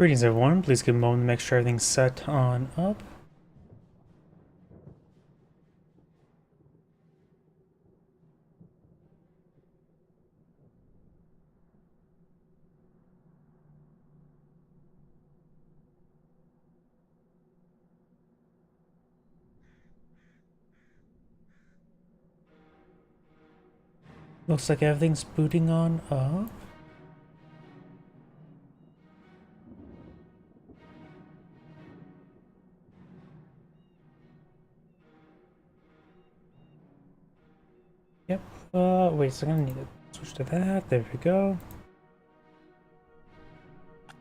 Greetings everyone, please give a moment to make sure everything's set on up. Looks like everything's booting on up. Yep, wait a second, I need to switch to that, there we go.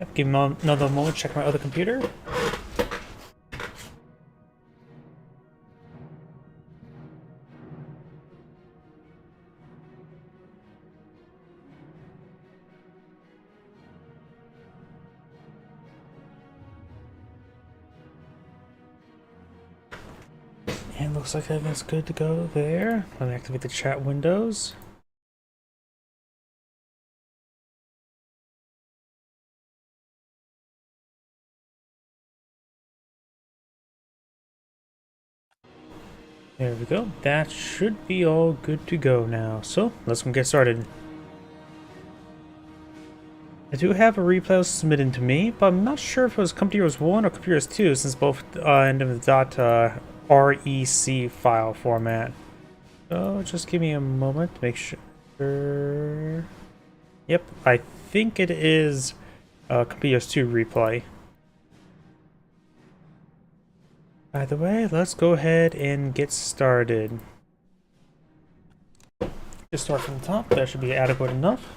Yep, give me another moment to check my other computer. And looks like everything's good to go there. Let me activate the chat windows. There we go. That should be all good to go now. So, let's get started. I do have a replay submitted to me, but I'm not sure if it was Computer Heroes 1 or Computer Heroes 2 since both end of the .rec file format. So just give me a moment to make sure. Yep, I think it is Computer Heroes 2 replay. By the way, let's go ahead and get started. Just start from the top, that should be adequate enough.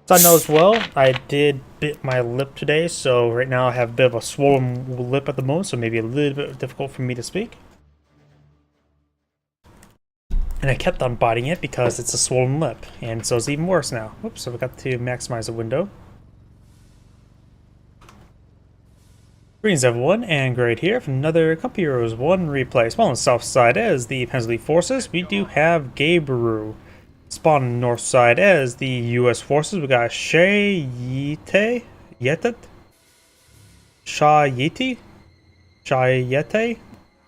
So I know as well, I did bit my lip today, so right now I have a bit of a swollen lip at the moment, so maybe a little bit difficult for me to speak. And I kept on biting it because it's a swollen lip, and so it's even worse now. Whoops, so we got to maximize the window. Greetings everyone, and Great here for another Computer Heroes 1 replay. Spawn on the south side as the Pensley Forces, we do have Gabiru. Spawn on the north side as the U.S. Forces, we got Shayete,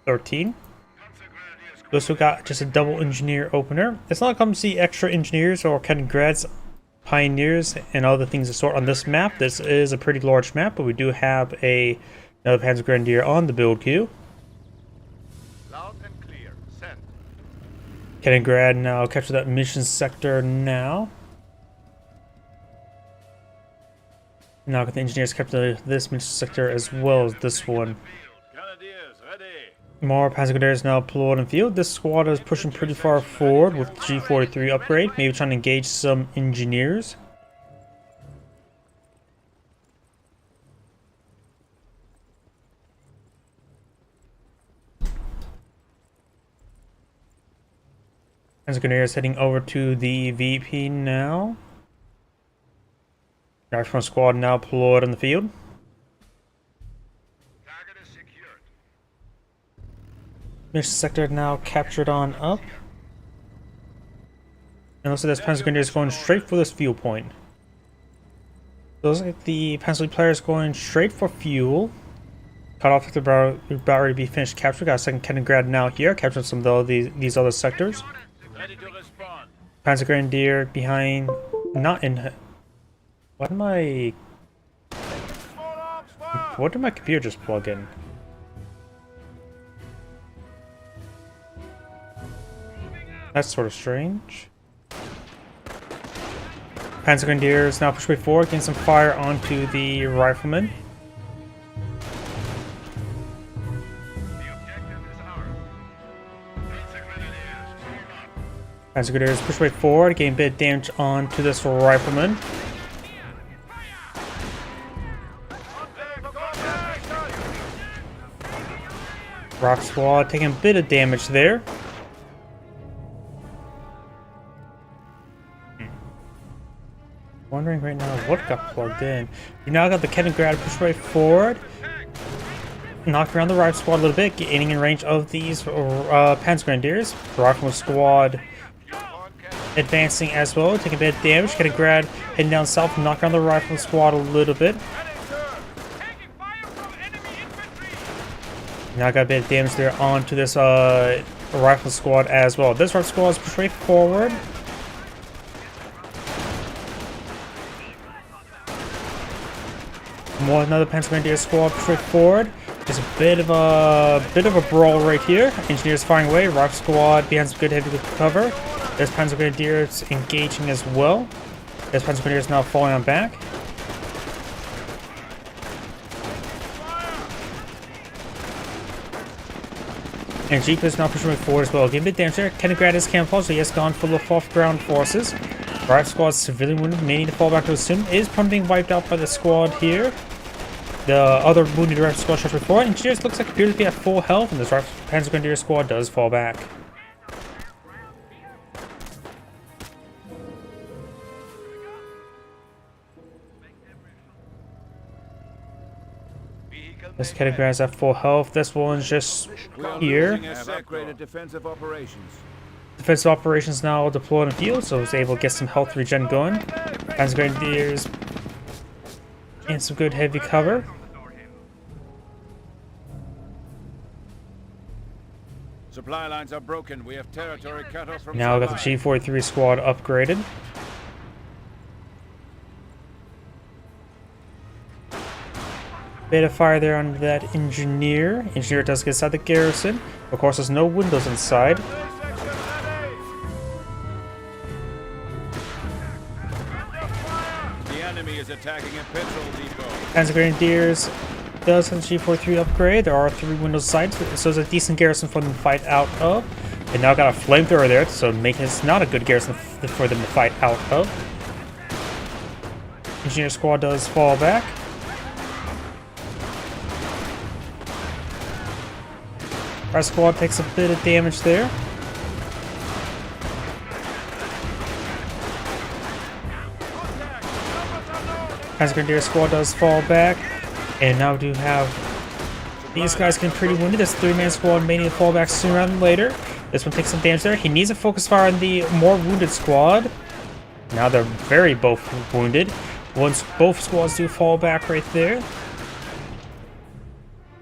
13. We also got just a double engineer opener. It's not come to see extra engineers or Kaliningrads, pioneers, and other things of sort on this map. This is a pretty large map, but we do have another Panzer Grenadier on the build queue. Loud and clear. Send. Kaliningrad now capture that mission sector now. Now got the engineers capture this mission sector as well as this one. Grenadiers ready. More Panzer Grenadiers now deployed in field. This squad is pushing pretty far forward with G43 upgrade, maybe trying to engage some engineers. Panzer Grenadiers heading over to the VP now. Rifleman squad now deployed in the field. Target is secured. Mission sector now captured on up. And looks like this Panzer Grenadier is going straight for this fuel point. Looks like the Panzer players going straight for fuel. Cut off the about ready to be finished capture. Got a second Kaliningrad now here, capturing some of these other sectors. Ready to respond. Panzer Grenadier behind, not in. What am I? Small arms fire. What did my computer just plug in? That's sort of strange. Panzer Grenadiers now push way forward, getting some fire onto the riflemen. The objective is ours. Panzer Grenadiers, form up. Panzer Grenadiers push way forward, getting a bit of damage onto this rifleman. Rock Squad taking a bit of damage there. Wondering right now what got plugged in. We now got the Kaliningrad push way forward. Knocking around the Rock Squad a little bit, getting in range of these Panzer Grenadiers. Rockman Squad advancing as well, taking a bit of damage. Kaliningrad heading down south, knocking down the rifle squad a little bit. Taking fire from enemy infantry. Now got a bit of damage there onto this rifle squad as well. This rifle squad is pushed way forward. Another Pennsylvania squad pushed way forward. There's a bit of a brawl right here. Engineers firing away. Rifle squad behind some good heavy cover. There's Panzer Grenadiers engaging as well. There's Panzer Grenadiers now falling on back. And Jeep is now pushing forward as well. Getting a bit damage there. Kaliningrad is camouflaged, so he has gone full of off-ground forces. Rifle squad severely wounded, may need to fall back to assume. Is prone being wiped out by the squad here. The other wounded rifle squad shots before. Engineers looks like appears to be at full health, and this Panzer Grenadier squad does fall back. This Kaliningrad is at full health. This one's just here. Have upgraded defensive operations. Defensive operations now deployed in the field, so it's able to get some health regen going. Panzer Grenadiers and some good heavy cover. Supply lines are broken. We have territory cut off from Now we got the G43 squad upgraded. Bit of fire there on that engineer. Engineer does get inside the garrison. Of course, there's no windows inside. The enemy is attacking a petrol depot. Panzer Grenadiers does have the G43 upgrade. There are 3 windows inside, so it's a decent garrison for them to fight out of. And now got a flamethrower there, so making it not a good garrison for them to fight out of. Engineer squad does fall back. Our squad takes a bit of damage there. Panzer Grenadier squad does fall back. And now we do have these guys getting pretty wounded. This 3-man squad may need to fall back sooner rather than later. This one takes some damage there. He needs to focus fire on the more wounded squad. Now they're very both wounded. Once both squads do fall back right there.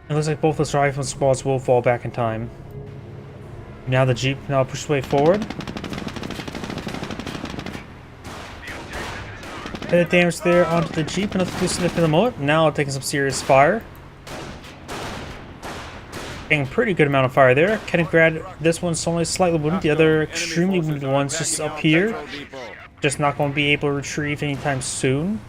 It looks like both those rifle squads will fall back in time. Now the Jeep now pushes way forward. Bit of damage there onto the Jeep, nothing too significant at the moment. Now taking some serious fire. Getting a pretty good amount of fire there. Kaliningrad, this one's only slightly wounded. The other extremely wounded one's just up here. Just not going to be able to retrieve anytime soon.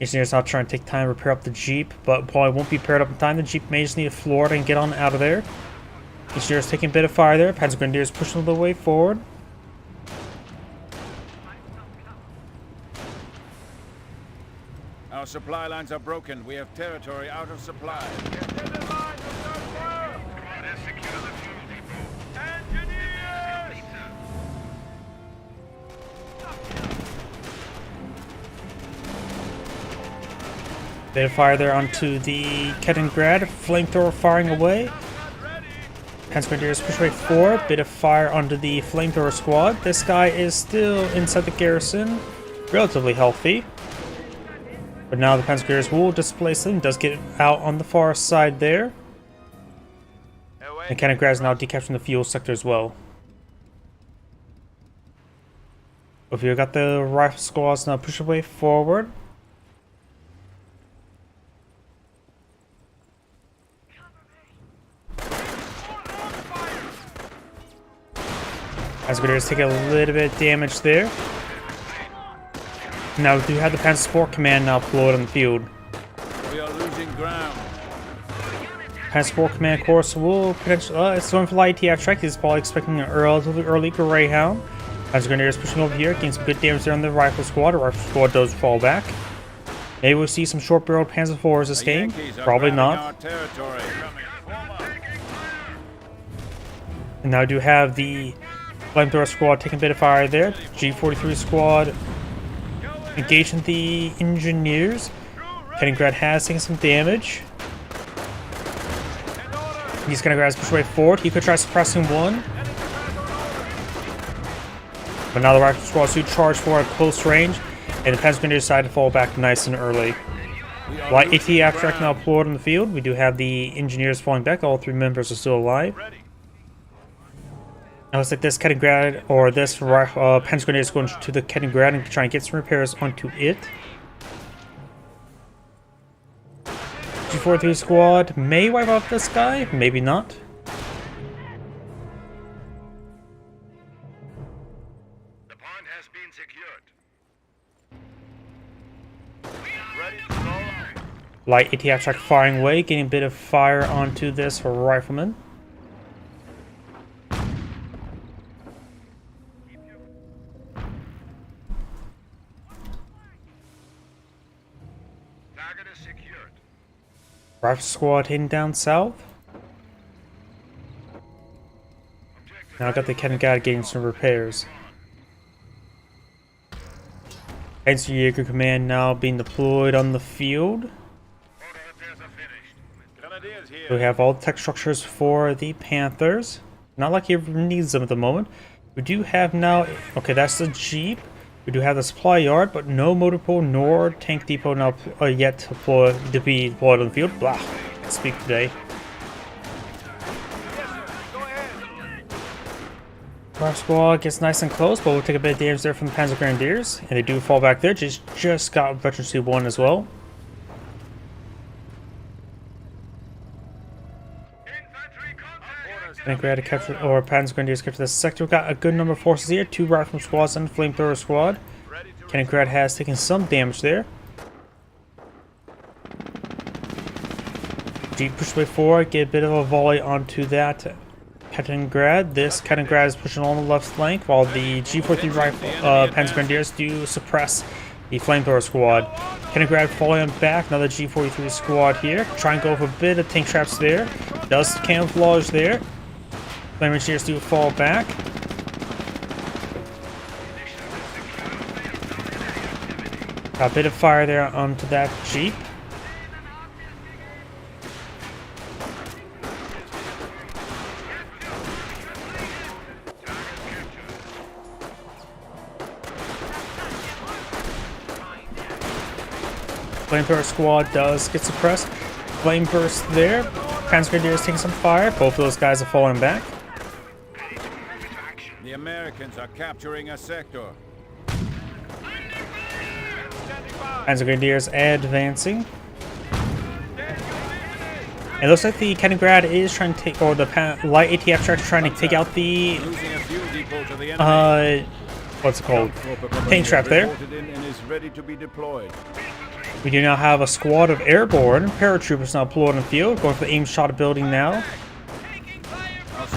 Engineers now trying to take time to repair up the Jeep, but probably won't be repaired up in time. The Jeep may just need to floor it and get on out of there. Engineers taking a bit of fire there. Panzer Grenadiers pushing the way forward. Our supply lines are broken. We have territory out of supply. Bit of fire there onto the Kaliningrad. Flamethrower firing away. Panzer Grenadiers push right forward. Bit of fire onto the flamethrower squad. This guy is still inside the garrison. Relatively healthy. But now the Panzer Grenadiers will displace him. Does get out on the far side there. And Kaliningrad is now decapturing the fuel sector as well. Over here, got the rifle squads now push away forward. Panzer Grenadiers take a little bit of damage there. Now we do have the Panzer Support Command now deployed on the field. We are losing ground. Panzer Support Command, of course, will potentially. It's going for light TF strike. He's probably expecting an relatively early Greyhound. Panzer Grenadiers pushing over here, getting some good damage there on the rifle squad. The rifle squad does fall back. Maybe we'll see some short-barreled Panzer IVs this game. Probably not. And now we do have the Flamethrower squad taking a bit of fire there. G43 squad engaging the engineers. Kaliningrad has taken some damage. He's gonna grab his push way forward. He could try suppressing one. But now the rifle squad do charge for at close range, and the Panzer Grenadiers decide to fall back nice and early. Light AT abstract now deployed on the field. We do have the engineers falling back. All 3 members are still alive. Now looks like this Kaliningrad, or this Panzer Grenadier is going to the Kaliningrad and trying to get some repairs onto it. G43 squad may wipe out this guy, maybe not. The pond has been secured. Ready to roll. Light AT abstract firing away, getting a bit of fire onto this rifleman. Target is secured. Rifle squad heading down south. Now I got the Kaliningrad getting some repairs. Panzerjäger Command now being deployed on the field. Grenadiers here. We have all the tech structures for the Panthers. Not like he ever needs them at the moment. We do have now... Okay, that's the Jeep. We do have the supply yard, but no motor pool nor tank depot now yet to be deployed on the field. Blah. Can't speak today. Our squad gets nice and close, but we'll take a bit of damage there from the Panzer Grenadiers. And they do fall back there. Just got Veteran C1 as well. Kaliningrad to capture, or Panzer Grenadiers capture this sector. We've got a good number of forces here. 2 rifle squads and a flamethrower squad. Kaliningrad has taken some damage there. Jeep push way forward, get a bit of a volley onto that Kaliningrad. This Kaliningrad is pushing along the left flank, while the G43 rifle Panzer Grenadiers do suppress the flamethrower squad. Kaliningrad falling back, another G43 squad here. Try and go for a bit of tank traps there. Does camouflage there. Flame Engineers do fall back. Got a bit of fire there onto that Jeep. Flamethrower squad does get suppressed. Flame burst there. Panzer Grenadiers taking some fire. Both of those guys are falling back. The Americans are capturing a sector. Panzer Grenadiers advancing. It looks like the Kaliningrad is trying to take, or the light ATF truck is trying to take out the Losing a few depots to the enemy. what's it called? Tank trap there. And is ready to be deployed. We do now have a squad of airborne paratroopers now deployed on the field, going for the aim shot building now.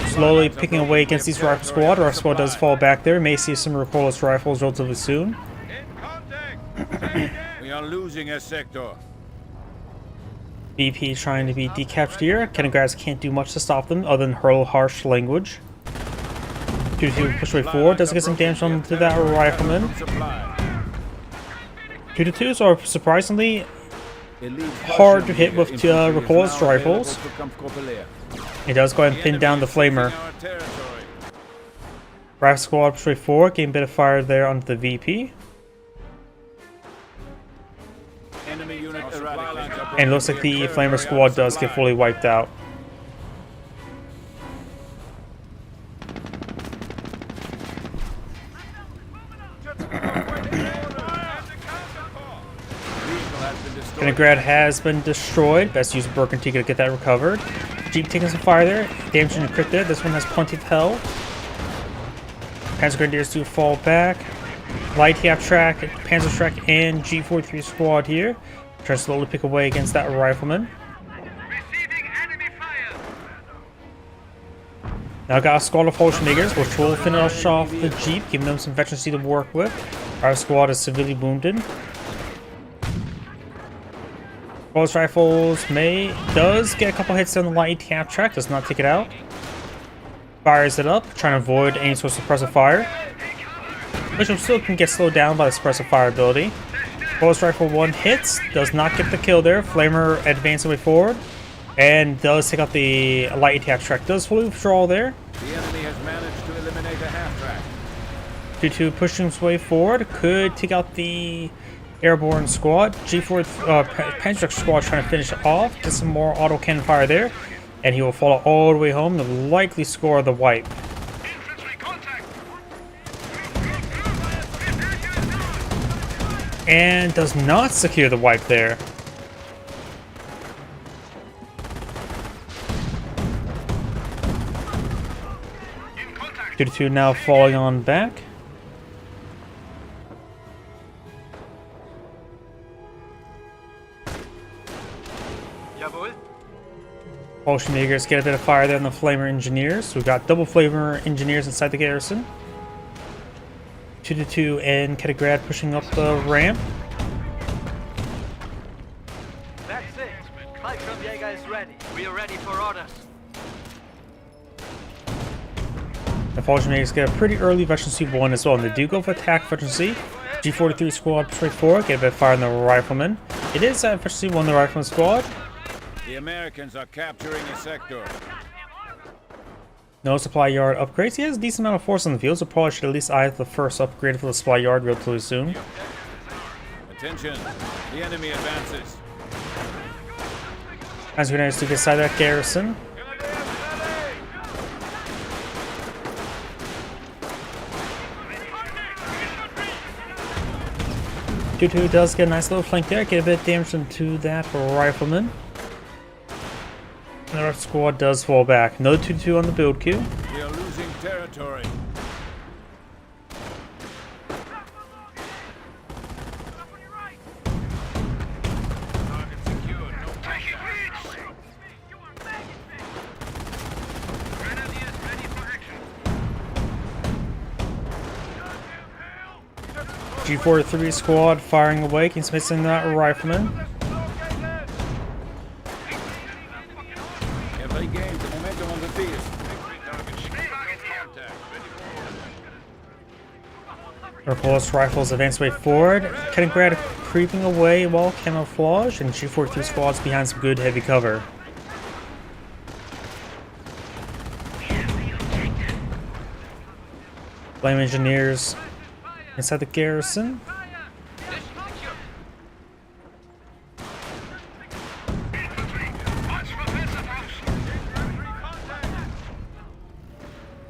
Slowly picking away against these rifle squad. Our squad does fall back there. May see some recoilless rifles relatively soon. We are losing a sector. BP trying to be decaptured here. Kaliningrad can't do much to stop them other than hurl harsh language. 2-2 push way forward. Does get some damage onto that rifleman. 2-2s are surprisingly hard to hit with recoilless rifles. It does go ahead and pin down the flamer. Rifle squad push way forward. Getting a bit of fire there onto the VP. And it looks like the flamer squad does get fully wiped out. Kaliningrad has been destroyed. Best use of Broken Tea to get that recovered. Jeep taking some fire there. Damage and crit there. This one has plenty of health. Panzer Grenadiers do fall back. Light Tap Track, Panzer Track, and G43 squad here. Try to slowly pick away against that rifleman. Now got a squad of Holschmagers, which will finish off the Jeep, giving them some veterancy to work with. Our squad is severely wounded. Pulse rifles does get a couple hits on the light tap track, does not take it out. Fires it up, trying to avoid any sort of suppressive fire, which still can get slowed down by the suppressive fire ability. Pulse rifle 1 hits, does not get the kill there. Flamer advancing way forward. And does take out the light attack track. Does fully withdraw there. The enemy has managed to eliminate a half-track. 2-2 pushing his way forward. Could take out the airborne squad. G4 Panzer squad trying to finish off. Get some more auto cannon fire there. And he will follow all the way home to likely score the wipe. And does not secure the wipe there. Two now falling on back. Fallschirmjägers get a bit of fire there on the Flamer Engineers. We've got double Flamer Engineers inside the garrison. 2-2 and Kaliningrad pushing up the ramp. That's it. Fallschirmjäger is ready. We are ready for orders. The Fallschirmjägers get a pretty early Veterancy 1 as well, and they do go for attack Veterancy. G43 squad straight forward, get a bit of fire on the Riflemen. It is Veterancy 1, the Rifleman squad. The Americans are capturing a sector. No supply yard upgrades. He has a decent amount of force on the field, so probably should at least eye the first upgrade for the supply yard relatively soon. Attention, the enemy advances. As we manage to get inside that garrison. Two does get a nice little flank there, get a bit of damage into that Rifleman. And the rest squad does fall back. Another 2-2 on the build queue. We are losing territory. Target secured. No pressure. Grenadiers ready for action. G43 squad firing away, keeps missing that Rifleman. They gained the momentum on the field. Repulse rifles advance way forward. Kaliningrad creeping away while camouflage, and G43 squads behind some good heavy cover. Flame Engineers inside the garrison.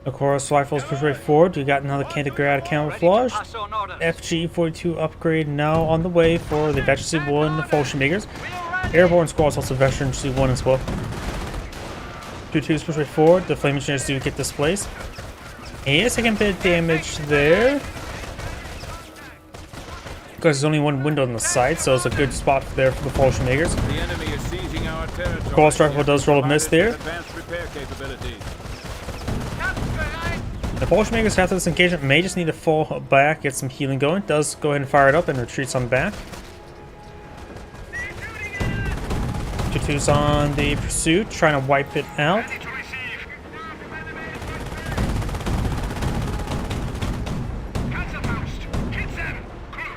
Of course, rifles push right forward. We got another Kaliningrad camouflage. FG42 upgrade now on the way for the Veterancy 1 Fallschirmjägers. Airborne squads also Veterancy 1 as well. 2-2s push right forward. The Flame Engineers do get displaced. He is taking a bit of damage there. Because there's only one window on the side, so it's a good spot there for the Fallschirmjägers. The enemy is seizing our territory. Cross rifle does roll a miss there. Advanced repair capabilities. The Fallschirmjägers after this engagement may just need to fall back, get some healing going. Does go ahead and fire it up and retreats on back. 2-2's on the pursuit, trying to wipe it out.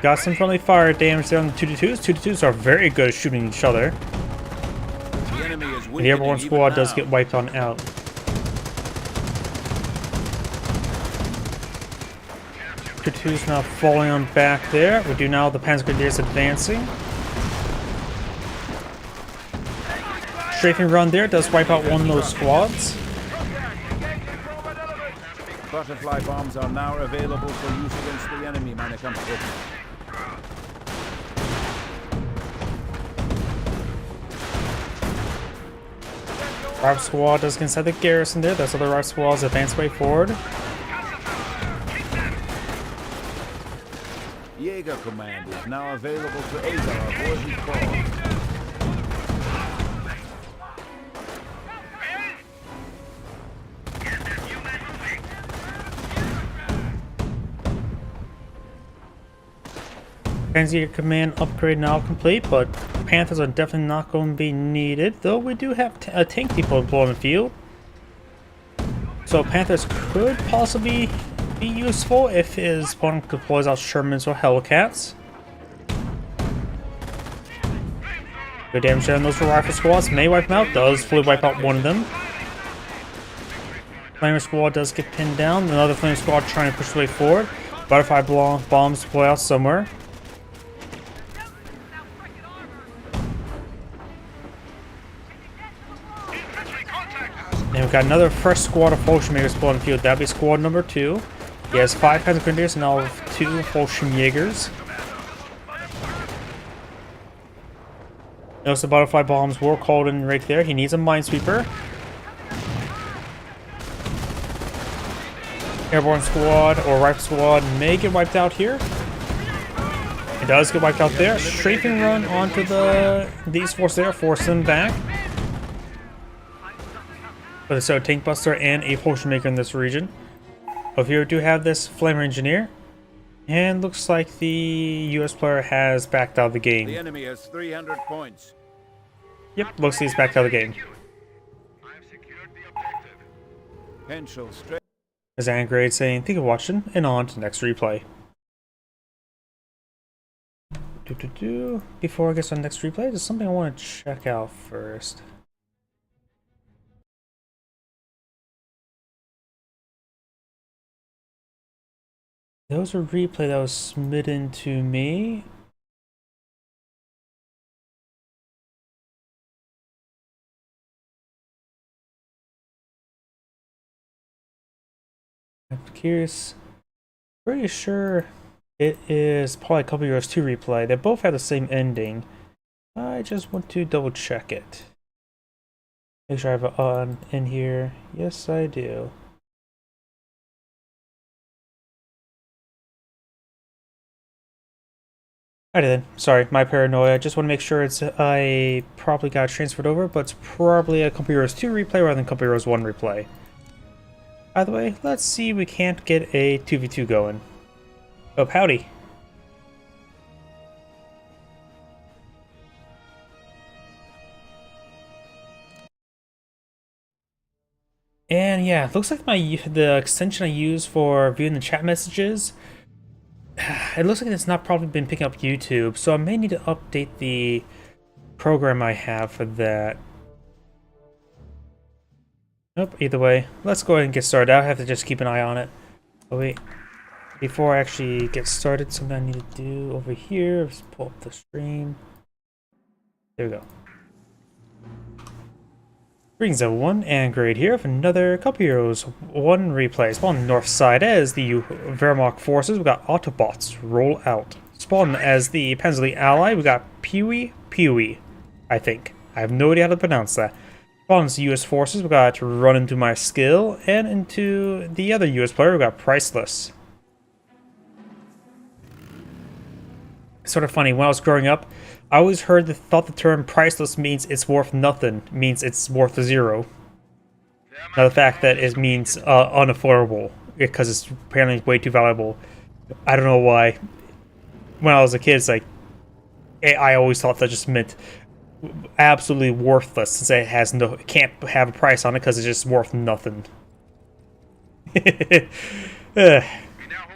Got some friendly fire damage there on the 2-2s. 2-2s are very good at shooting each other. The enemy is And the airborne squad does get wiped on out. Two-2's now falling on back there. We do now the Panzergrenadiers advancing. Strafing run there does wipe out one of those squads. Butterfly bombs are now available for use against the enemy, meine Kampfgruppen. Rife squad does get inside the garrison there. Those other Rife squads advance way forward. Jaeger Command is now available to aid our avoided cause. Panzer Command upgrade now complete, but Panthers are definitely not going to be needed, though we do have a tank depot deployed on the field. So Panthers could possibly be useful if his opponent deploys out Shermans or Hellcats. Good damage there on those rifle squads. May wipe them out. Does fully wipe out one of them. Flamer squad does get pinned down. Another Flamer squad trying to push their way forward. Butterfly bombs deploy out somewhere. And we've got another fresh squad of Fallschirmjägers spawning in the field. That'd be squad number 2. He has 5 Panzer Grenadiers and now 2 Fallschirmjägers. Notice the butterfly bombs were called in right there. He needs a minesweeper. Airborne squad or rifle squad may get wiped out here. It does get wiped out there. Strafing run onto these forces there, force them back. But so a tank buster and a Fallschirmjäger in this region. Over here we do have this Flamer Engineer. And looks like the US player has backed out of the game. The enemy has 300 points. Yep, looks like he's backed out of the game. Henschel straight. As Angrade saying, thank you for watching, and on to the next replay. Before I get to the next replay, there's something I want to check out first. There was a replay that was submitted to me. I'm curious. Pretty sure it is probably a couple years 2 replay. They both have the same ending. I just want to double check it. Make sure I have it on in here. Yes, I do. Alrighty then. Sorry, my paranoia. I just want to make sure I probably got transferred over, but it's probably a Company Heroes 2 replay rather than Company Heroes 1 replay. Either way, let's see if we can't get a 2v2 going. Oh, howdy. And yeah, it looks like the extension I use for viewing the chat messages, it looks like it's not probably been picking up YouTube, so I may need to update the program I have for that. Nope, either way, let's go ahead and get started. I have to just keep an eye on it. Oh wait, before I actually get started, something I need to do over here, just pull up the stream. There we go. Greetings everyone, Angrade here with another Company Heroes 1 replay. Spawn on the north side as the Wehrmacht forces, we got Autobots roll out. Spawn as the Panzer Elite ally, we got Pewee, I think. I have no idea how to pronounce that. Spawn as the US forces, we got Run Into My Skill, and into the other US player, we got Priceless. It's sort of funny, when I was growing up, I always thought the term priceless means it's worth nothing, means it's worth 0. Now the fact that it means unaffordable, because it's apparently way too valuable. I don't know why. When I was a kid, it's like, I always thought that just meant absolutely worthless, since it can't have a price on it because it's just worth nothing. It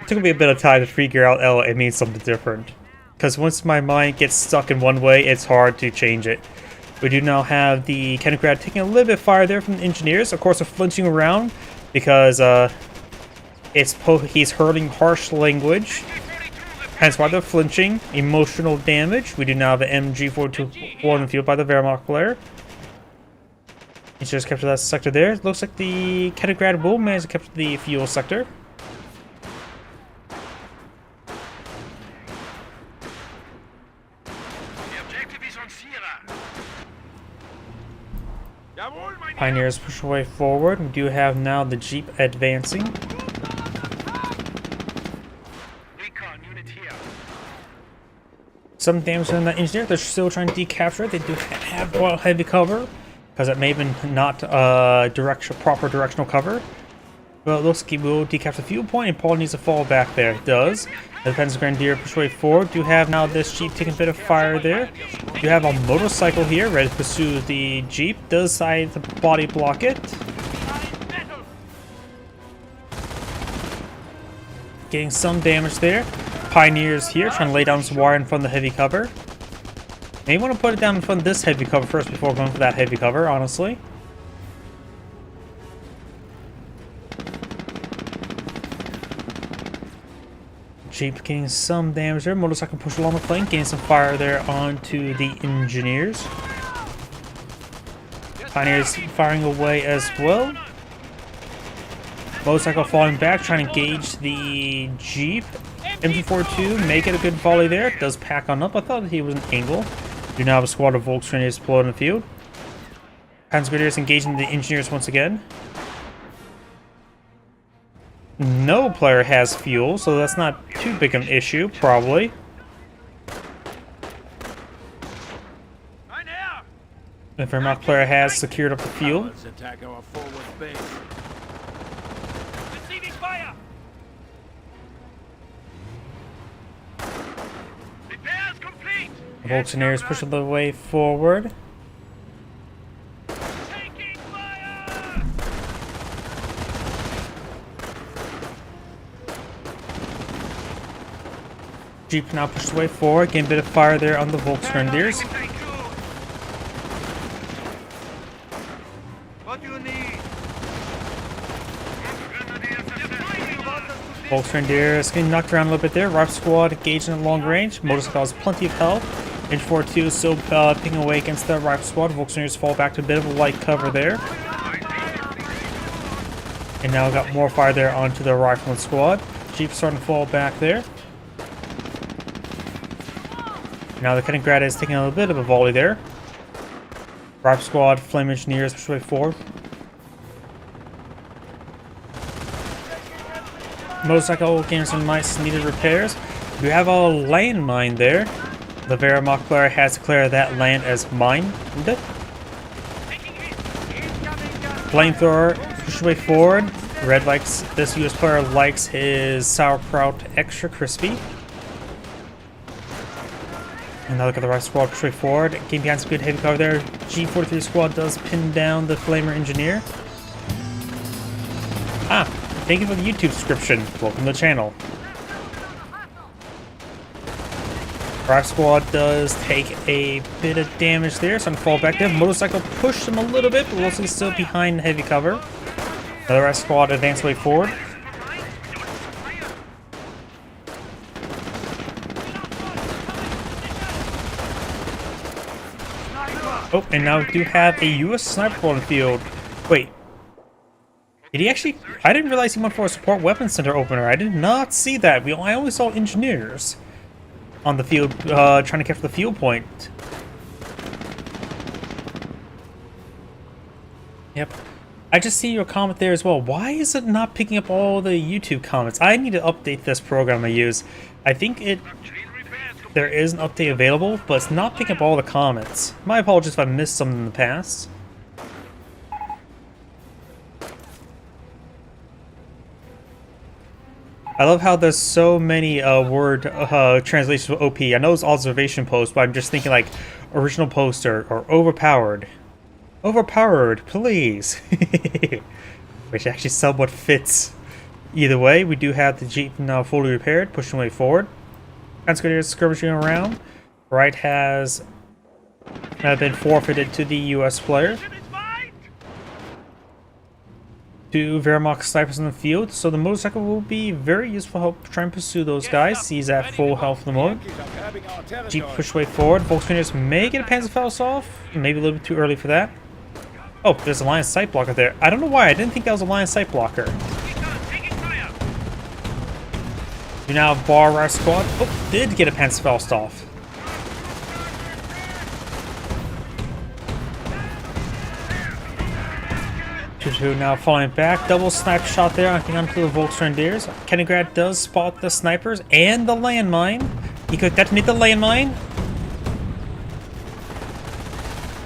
took me a bit of time to figure out, oh, it means something different. Because once my mind gets stuck in one way, it's hard to change it. We do now have the Kennecrad taking a little bit of fire there from the engineers. Of course, they're flinching around because he's hurling harsh language. Hence why they're flinching. Emotional damage. We do now have an MG42 in the field by the Wehrmacht player. He's just captured that sector there. It looks like the Kennecrad will manage to capture the fuel sector. Pioneers push away forward. We do have now the Jeep advancing. Some damage on that engineer. They're still trying to decapture it. They do have heavy cover because it may have been not proper directional cover. Well, it looks like he will decapture the fuel point, and Paul needs to fall back there. It does. The Panzer Grenadier push way forward. Do have now this Jeep taking a bit of fire there. You have a motorcycle here ready to pursue the Jeep. Does decide to body block it. Getting some damage there. Pioneers here trying to lay down some wire in front of the heavy cover. May want to put it down in front of this heavy cover first before going for that heavy cover, honestly. Jeep getting some damage there. Motorcycle push along the flank, getting some fire there onto the engineers. Pioneers firing away as well. Motorcycle falling back, trying to engage the Jeep. MG42, make it a good volley there. It does pack on up. I thought he was an angle. Do now have a squad of Volksgrenadiers deployed in the field. Panzergrenadiers engaging the engineers once again. No player has fuel, so that's not too big an issue, probably. The Wehrmacht player has secured up the fuel. Let's attack our forward base. Receiving fire. Repairs complete. The Volksgrenadiers pushing the way forward. Taking fire. Jeep now pushed the way forward, getting a bit of fire there on the Volksgrenadiers. What do you need? Volksgrenadiers getting knocked around a little bit there. Rifle squad engaging at long range. Motorcycle has plenty of health. Inch 4-2 still picking away against the rifle squad. Volksgrenadiers fall back to a bit of a light cover there. And now got more fire there onto the rifleman squad. Jeep starting to fall back there. Now the Kaliningrad is taking a little bit of a volley there. Rifle squad, flame engineers push way forward. Motorcycle getting some nice needed repairs. We have a landmine there. The Wehrmacht player has declared that land as mined. Flamethrower push way forward. Red likes this US player likes his sauerkraut extra crispy. And now look at the rifle squad push way forward. Getting behind some good heavy cover there. G43 squad does pin down the flamer engineer. Ah, thank you for the YouTube subscription. Welcome to the channel. Rifle squad does take a bit of damage there, so I'm gonna fall back there. Motorcycle pushed him a little bit, but mostly still behind heavy cover. Another rifle squad advance way forward. Oh, and now we do have a US sniper on the field. Wait. Did he actually? I didn't realize he went for a support weapons center opener. I did not see that. I only saw engineers on the field trying to capture the field point. Yep. I just see your comment there as well. Why is it not picking up all the YouTube comments? I need to update this program I use. I think there is an update available, but it's not picking up all the comments. My apologies if I missed some in the past. I love how there's so many word translations of OP. I know it's observation post, but I'm just thinking like original poster or overpowered. Overpowered, please. Which actually somewhat fits. Either way, we do have the Jeep now fully repaired, pushing way forward. Panzergrenadiers skirmishing around. Right has been forfeited to the US player. Two Wehrmacht snipers in the field, so the motorcycle will be very useful to help try and pursue those guys. He's at full health at the moment. Jeep push way forward. Volksgrenadiers may get a Panzerfaust off. Maybe a little bit too early for that. Oh, there's a line of sight blocker there. I don't know why. I didn't think that was a line of sight blocker. We now have Bar Rifle Squad. Oh, did get a Panzerfaust off. Two now falling back. Double sniper shot there. I think onto the Volksgrenadiers. Kaliningrad does spot the snipers and the landmine. He could detonate the landmine.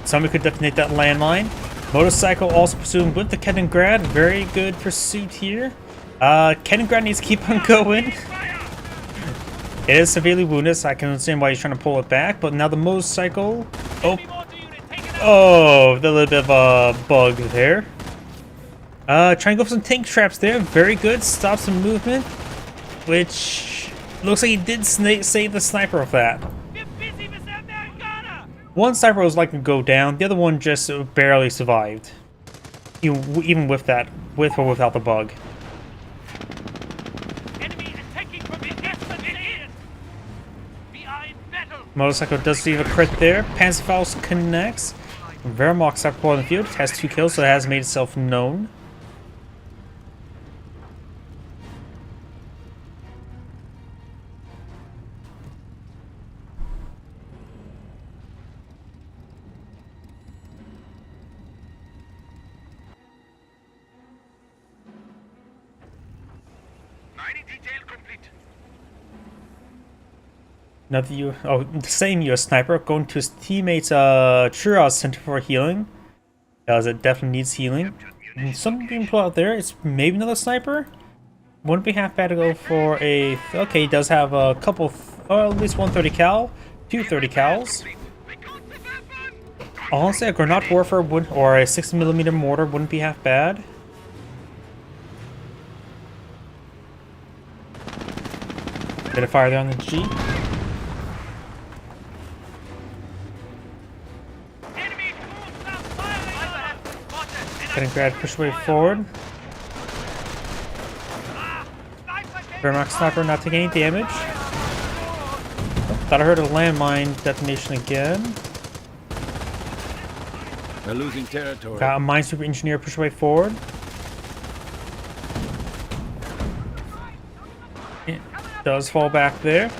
Somebody could detonate that landmine. Motorcycle also pursuing with the Kaliningrad. Very good pursuit here. Kaliningrad needs to keep on going. It is severely wounded, so I can understand why he's trying to pull it back. But now the motorcycle. Oh, a little bit of a bug there. Trying to go for some tank traps there. Very good. Stops some movement. Which looks like he did save the sniper of that. One sniper was likely to go down, the other one just barely survived. Even with that, with or without the bug. Enemy attacking from the east. Behind battle. Motorcycle does leave a crit there. Panzerfaust connects. Wehrmacht sniper on the field has 2 kills, so it has made itself known. The same US sniper going to his teammate's triage center for healing. Because it definitely needs healing. And something being put out there, it's maybe another sniper. Wouldn't be half bad to go for a... Okay, he does have a couple, at least 130 cal, 230 cals. Honestly, a grenade warfare would, or a 60mm mortar wouldn't be half bad. Bit of fire there on the G. Grad push way forward. Wehrmacht sniper not taking any damage. Oh, thought I heard a landmine detonation again. They're losing territory. Got a minesweeper engineer push way forward. It does fall back there.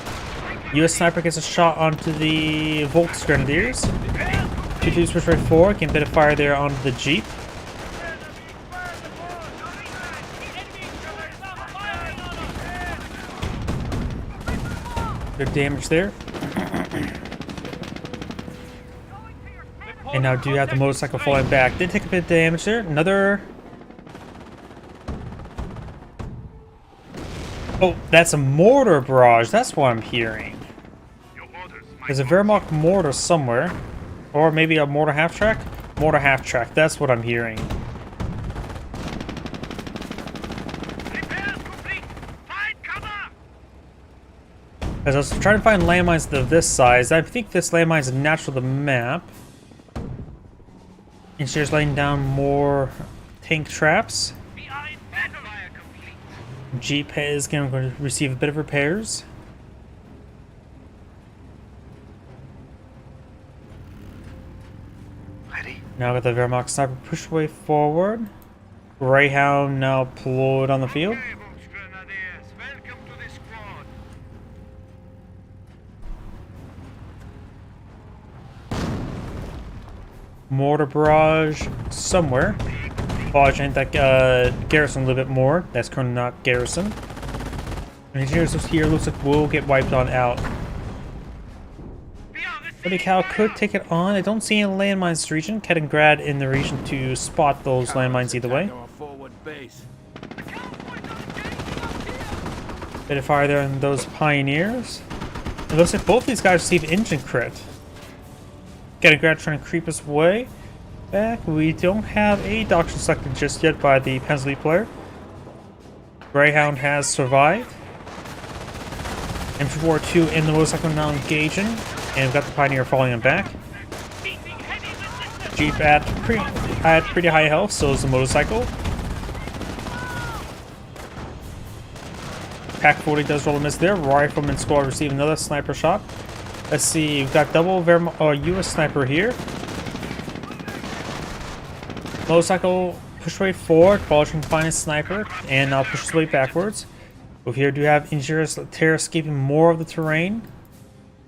US sniper gets a shot onto the Volks Grenadiers. 2-2's push way forward. Get a bit of fire there onto the Jeep. Good damage there. And now do have the motorcycle falling back. Did take a bit of damage there. Another... Oh, that's a mortar barrage. That's what I'm hearing. There's a Wehrmacht mortar somewhere. Or maybe a mortar half-track? Mortar half-track. That's what I'm hearing. As I was trying to find landmines of this size, I think this landmine is natural to the map. Engineers laying down more tank traps. Jeep is going to receive a bit of repairs. Ready? Now got the Wehrmacht sniper push way forward. Greyhound now deployed on the field. Mortar barrage somewhere. Barrage ain't that garrison a little bit more. That's currently not garrison. Engineers here looks like we'll get wiped on out. But Cal could take it on. I don't see any landmines in this region. Kaliningrad in the region to spot those landmines either way. Bit of fire there on those pioneers. It looks like both these guys received engine crit. Kaliningrad trying to creep us way back. We don't have a doctrine selected just yet by the Pensley player. Greyhound has survived. M4-2 in the motorcycle now engaging. And we've got the Pioneer falling him back. Jeep at pretty high health, so is the motorcycle. Pack 40 does roll a miss there. Rifleman squad receive another sniper shot. Let's see, we've got double US sniper here. Motorcycle push way forward, Balch can find a sniper, and now push his way backwards. Over here, do have engineers terror escaping more of the terrain.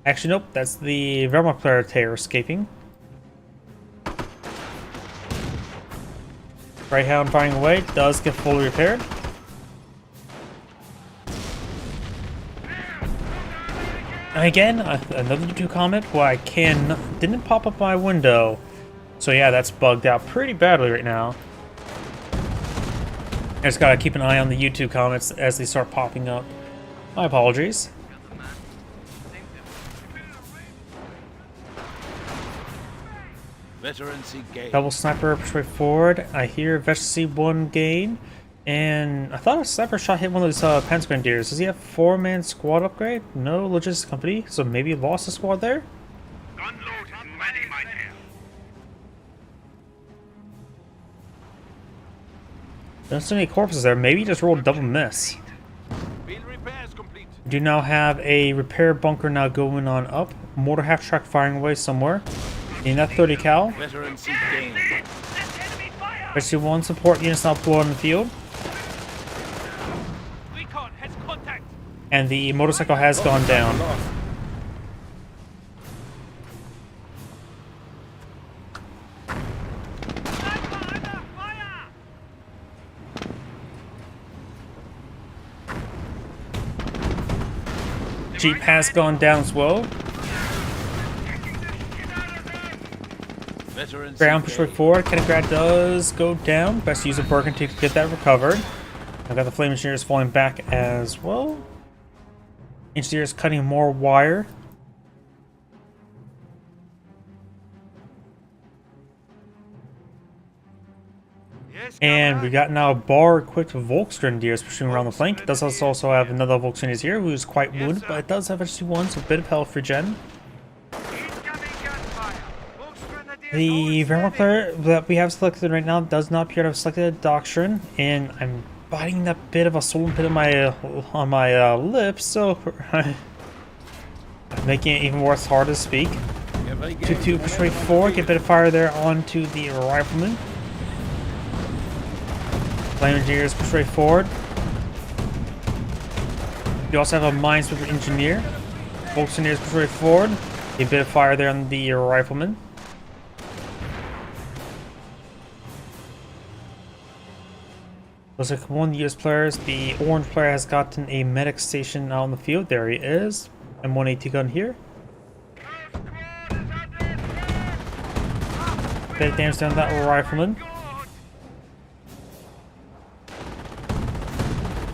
Actually, nope, that's the Wehrmacht player terror escaping. Greyhound firing away, does get fully repaired. And again, another YouTube comment where I didn't pop up my window. So yeah, that's bugged out pretty badly right now. I just gotta keep an eye on the YouTube comments as they start popping up. My apologies. Veterancy gain. Double sniper straight forward. I hear Veterancy 1 gain. And I thought a sniper shot hit one of those Panzer Grenadiers. Does he have 4-man squad upgrade? No logistics company, so maybe he lost a squad there? Gunload ready. There's so many corpses there. Maybe just rolled a double miss. Field repairs complete. We do now have a repair bunker now going on up. Mortar half track firing away somewhere. In that 30 cal. Veteran seat gained. Rescue 1 support units now deployed on the field. Recon has contact. And the motorcycle has gone down. Lost. Fire! Jeep has gone down as well. Veteran Ground seat push way gained. forward. Kenigrad does go down. Best use of Burgundy to get that recovered. I've got the Flame Engineers falling back as well. Engineers cutting more wire. Yes, And we got now bar-equipped Volksgrenadiers pursuing around the flank. It does also have another Volksgrenadiers here who's quite wounded, but it does have HC1, so a bit of health regen. incoming gunfire. Volksgrenadiers The on Wehrmacht standing. player that we have selected right now does not appear to have selected a doctrine, and I'm biting that bit of a swollen pit on my lips, so making it even worse, hard to speak. You've regained 2-2 push way momentum on the forward, get a field. bit of fire there onto the rifleman. Flame Engineers push way forward. You also have a minesweeper engineer. Volksgrenadiers push way forward. A bit of fire there on the rifleman. Looks like one of the US players, the orange player, has gotten a medic station out on the field. There he is. M1 AT gun here. Bit of damage down that rifleman.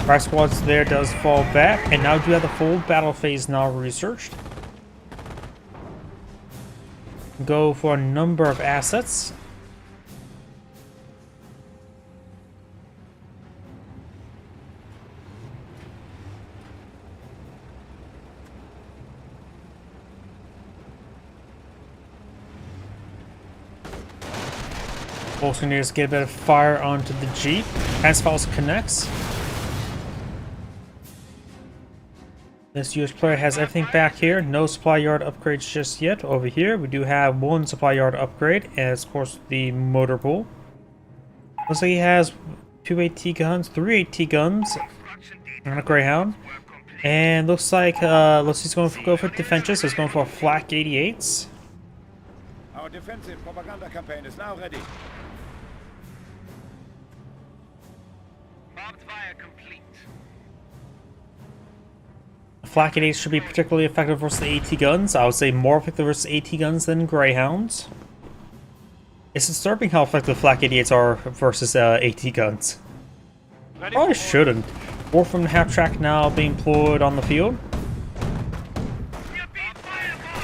Fire squads there does fall back, and now do have the full battle phase now researched. Go for a number of assets. Volksgrenadiers get a bit of fire onto the Jeep. Asphalt connects. This US player has everything back here. No supply yard upgrades just yet. Over here, we do have one supply yard upgrade, as of course the motor pool. Looks like he has 2 AT guns, 3 AT guns, and a Greyhound. And looks like he's going to go for defenses. So he's going for flak 88s. Our defensive propaganda campaign is now ready. Barbed wire complete. Flak 88s should be particularly effective versus the AT guns. I would say more effective versus AT guns than Greyhounds. It's disturbing how effective Flak 88s are versus AT guns. Probably shouldn't. Wolf from the half track now being deployed on the field.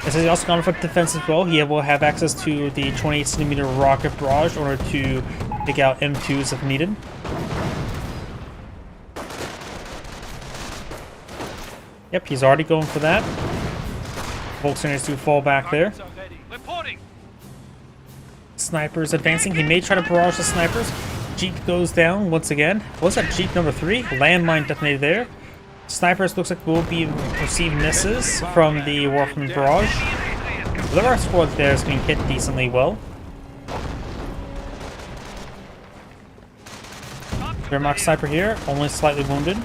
As he's also gone for defense as well, he will have access to the 28cm rocket barrage in order to take out M2s if needed. Yep, he's already going for that. Volksgrenadiers do fall back there. Targets are ready. Reporting. Snipers advancing. He may try to barrage the snipers. Jeep goes down once again. What's that? Jeep number 3? Landmine detonated there. Snipers looks like will be receive misses from the Warfman barrage. The rest squad there is being hit decently well. Wehrmacht sniper here, only slightly wounded.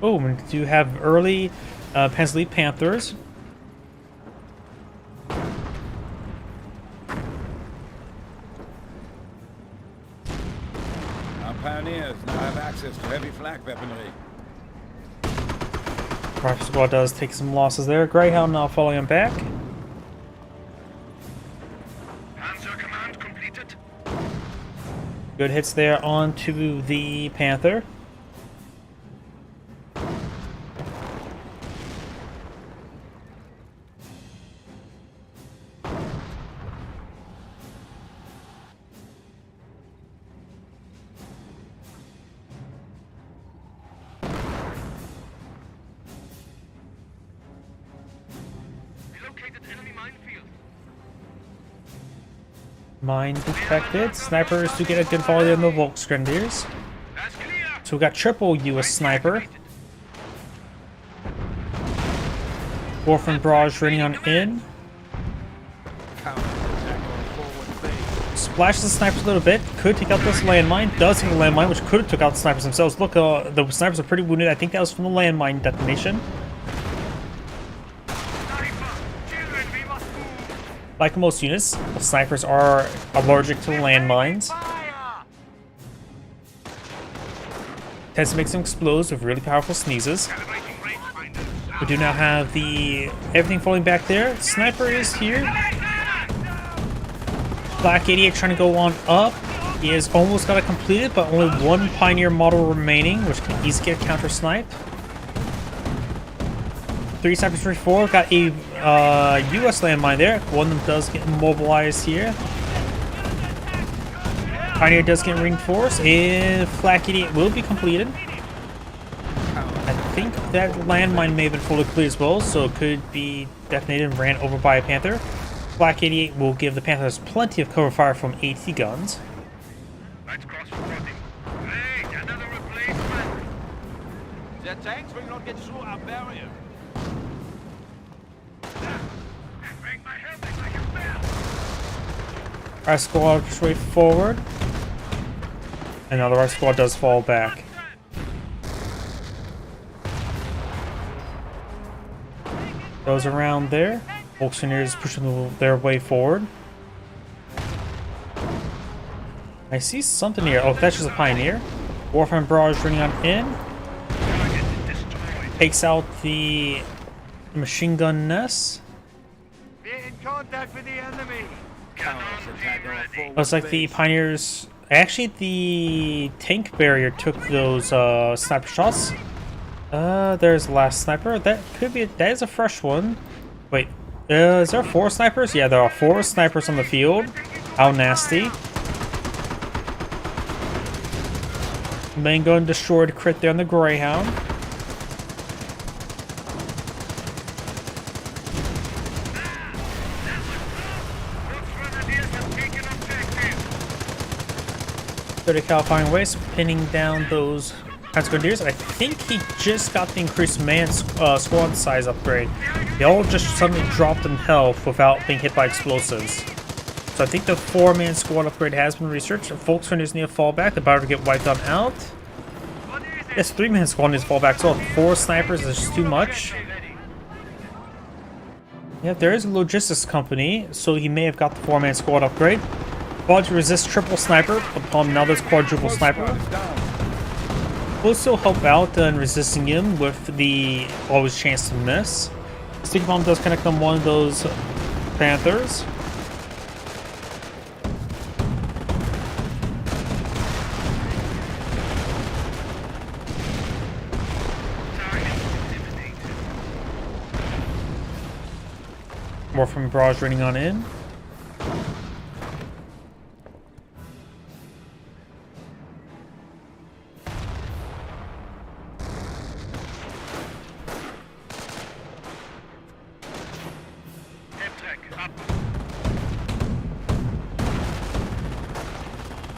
Oh, we do have early Panzer Panthers. Our pioneers now have access to heavy flak weaponry. Rifle squad does take some losses there. Greyhound now following him back. Panzer command completed. Good hits there onto the Panther. Relocated enemy minefield. Mine detected. Snipers do get a good volley on the Volksgrenadiers. So we got triple US sniper. Warframe Barrage running on in. Splashes the snipers a little bit. Could take out this landmine. Does take a landmine, which could have took out the snipers themselves. Look, the snipers are pretty wounded. I think that was from the landmine detonation. Like most units, the snipers are allergic to landmines. Tends to make them explode with really powerful sneezes. We do now have the everything falling back there. Sniper is here. Black 88 trying to go on up. He has almost got it completed, but only one Pioneer model remaining, which can easily get counter sniped. 3 snipers, 3-4. Got a US landmine there. One of them does get immobilized here. Pioneer does get reinforced, and Flak 88 will be completed. I think that landmine may have been fully cleared as well, so it could be detonated and ran over by a Panther. Flak 88 will give the Panthers plenty of cover fire from AT guns. Let's cross reporting. Hey, another replacement. Their tanks will not get through our barrier. Bring my helmet like a bell. Our squad straight forward. Another our squad does fall back. Goes around there. Volksgrenadiers pushing their way forward. I see something here. Oh, that's just a Pioneer. Warframe Barrage running on in. Takes out the machine gun nest. Be in contact with the enemy. Looks like the Pioneers... Actually, the tank barrier took those sniper shots. There's the last sniper. That could be... That is a fresh one. Wait, is there 4 snipers? Yeah, there are 4 snipers on the field. How nasty. Main gun destroyed crit there on the Greyhound. Thirty cal firing waste, pinning down those Grenadiers. I think he just got the increased man squad size upgrade. They all just suddenly dropped in health without being hit by explosives. So I think the 4-man squad upgrade has been researched. Volksgrenadiers need to fall back. They're about to get wiped on out. Yes, 3-man squad needs to fall back as well. 4 snipers is just too much. Yeah, there is a logistics company, so he may have got the 4-man squad upgrade. But to resist triple sniper upon now there's quadruple sniper. Will still help out in resisting him with the always chance to miss. Sticky Bomb does connect on one of those Panthers. More from Barrage running on in.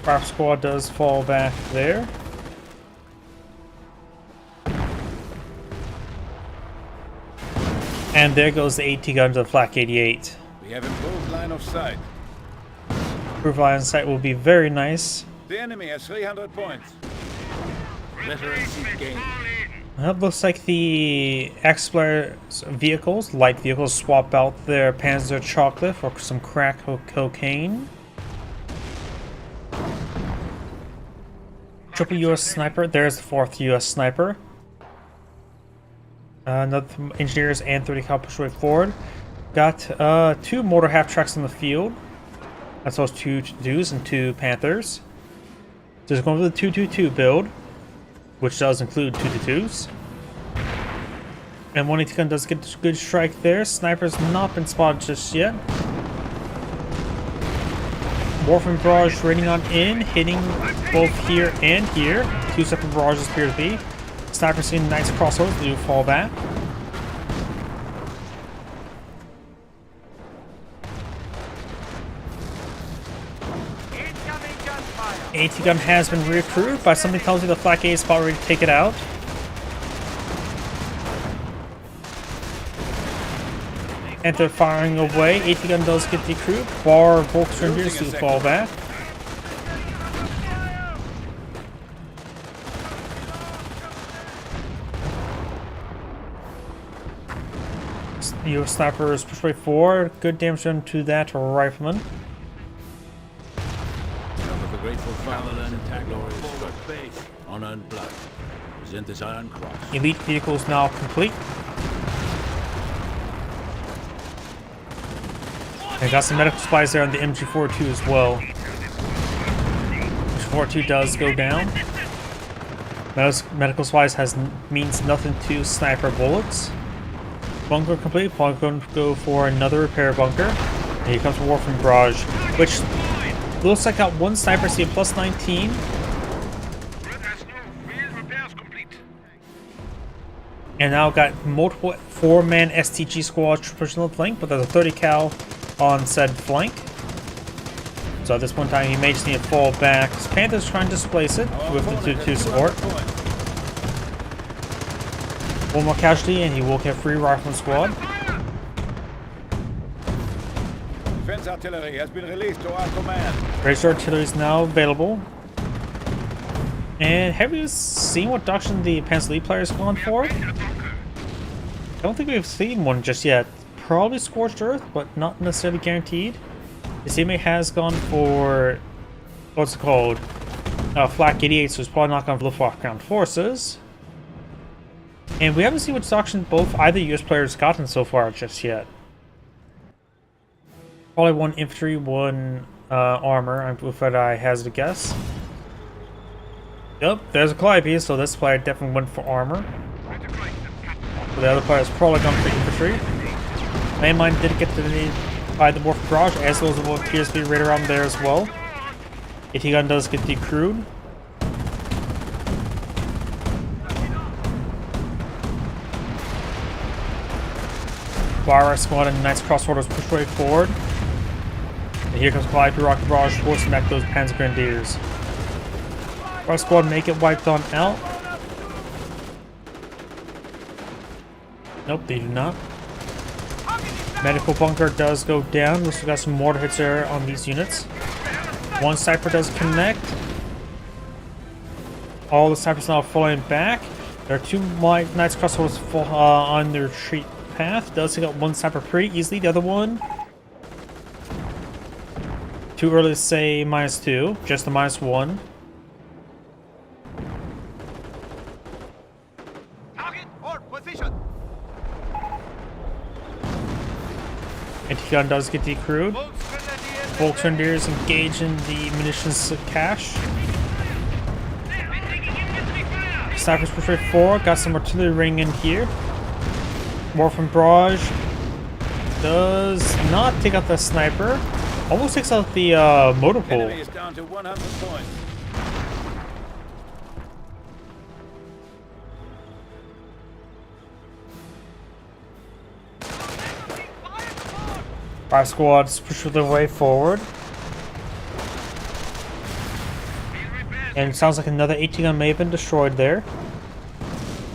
Our squad does fall back there. And there goes the AT gun to the Flak 88. We have improved line of sight. Improved line of sight will be very nice. The enemy has 300 points. Veterancy gained. Well, it looks like the Explorer's vehicles, light vehicles, swap out their Panzer Chocolate for some crack cocaine. Triple US sniper. There's the 4th US sniper. Another engineers and 30 cal push way forward. Got 2 mortar half tracks on the field. That's those 2 2s and 2 Panthers. Just going for the 2-2-2 build, which does include 2-2s. And 180 gun does get a good strike there. Sniper's not been spotted just yet. Warframe Barrage raining on in, hitting both here and here. 2 separate barrages appear to be. Sniper seeing nice crossovers, do fall back. AT gun has been recruited, but something tells me the Flak 8 is about ready to take it out. And they're firing away. AT gun does get decrewed. Bar Volksrangers to fall back. US sniper is pushed way forward. Good damage done to that rifleman. Some of the grateful fatherland glorious faith, honor and blood. Present this Iron Cross. Elite vehicles now complete. I got some medical supplies there on the MG42 as well. MG42 does go down. Medical supplies means nothing to sniper bullets. Bunker complete. Probably going to go for another repair bunker. And here comes War from Barrage, which looks like got one sniper, see a plus 19. And now got multiple 4-man STG squads pushing the flank, but there's a 30 cal on said flank. So at this one time, he may just need to fall back. Panther's trying to displace it with the 2-2 support. One more casualty, and he will get free rifleman squad. Defense artillery has been released to our command. Raised artillery is now available. And have you seen what doctrine the Panzer Elite player has gone for? I don't think we've seen one just yet. Probably Scorched Earth, but not necessarily guaranteed. The CMA has gone for, what's it called? Flak 88, so it's probably not going for Luftwaffe ground forces. And we haven't seen what doctrine both either US players gotten so far just yet. Probably one infantry, one armor, if I hazard a guess. Yep, there's a Calliope, so this player definitely went for armor. So the other player is probably gone for infantry. Mainline did get to by the Morph Barrage, as well as what appears to be right around there as well. AT gun does get decrewed. Fire squad and Knights Crossroads push way forward. And here comes Calliope Rocket Barrage, forcing back those Panzer Grenadiers. Our squad may get wiped on out. Nope, they do not. Medical bunker does go down. Looks like we got some mortar hits there on these units. One sniper does connect. All the snipers now falling back. There are two Knights Crossroads on their retreat path. Does take out one sniper pretty easily. The other one, too early to say -2, just the -1. Anti-gun does get decrewed. Volksrangers engage in the munitions cache. Snipers push right forward. Got some artillery ring in here. More from Barrage. Does not take out the sniper. Almost takes out the motor pool. Enemy is down to 100 points. Our squads push their way forward. And it sounds like another AT gun may have been destroyed there.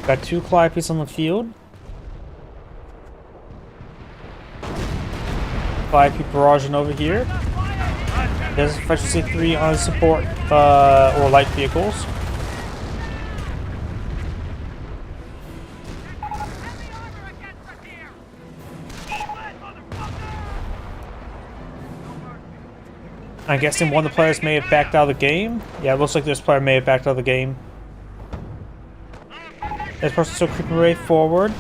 Got two Calliopes on the field. Calliope barraging over here. There's efficiency 3 on support or light vehicles. I'm guessing one of the players may have backed out of the game. Yeah, it looks like this player may have backed out of the game. This person's still creeping way forward.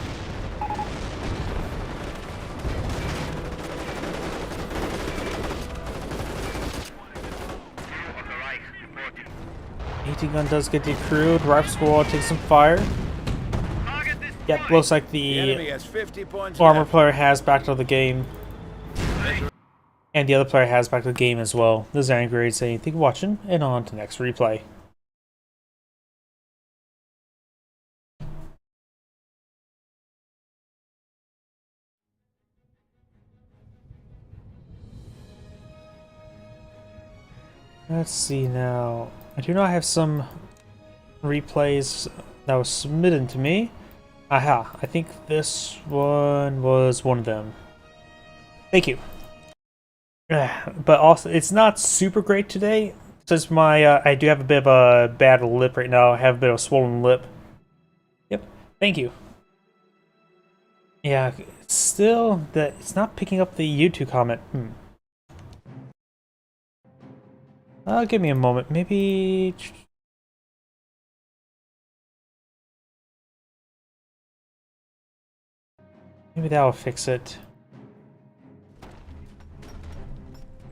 AT gun does get decrewed. Rifle squad takes some fire. Yep, looks like The enemy the has 50 points armor left. player has backed out of the game. And the other player has back to the game as well. This is Angry saying thank you for watching, and on to the next replay. Let's see now. I do not have some replays that was submitted to me. Aha, I think this one was one of them. Thank you. But also, it's not super great today, since my I do have a bit of a bad lip right now. I have a bit of a swollen lip. Yep, thank you. Yeah, still, it's not picking up the YouTube comment. Give me a moment. Maybe... Maybe that'll fix it.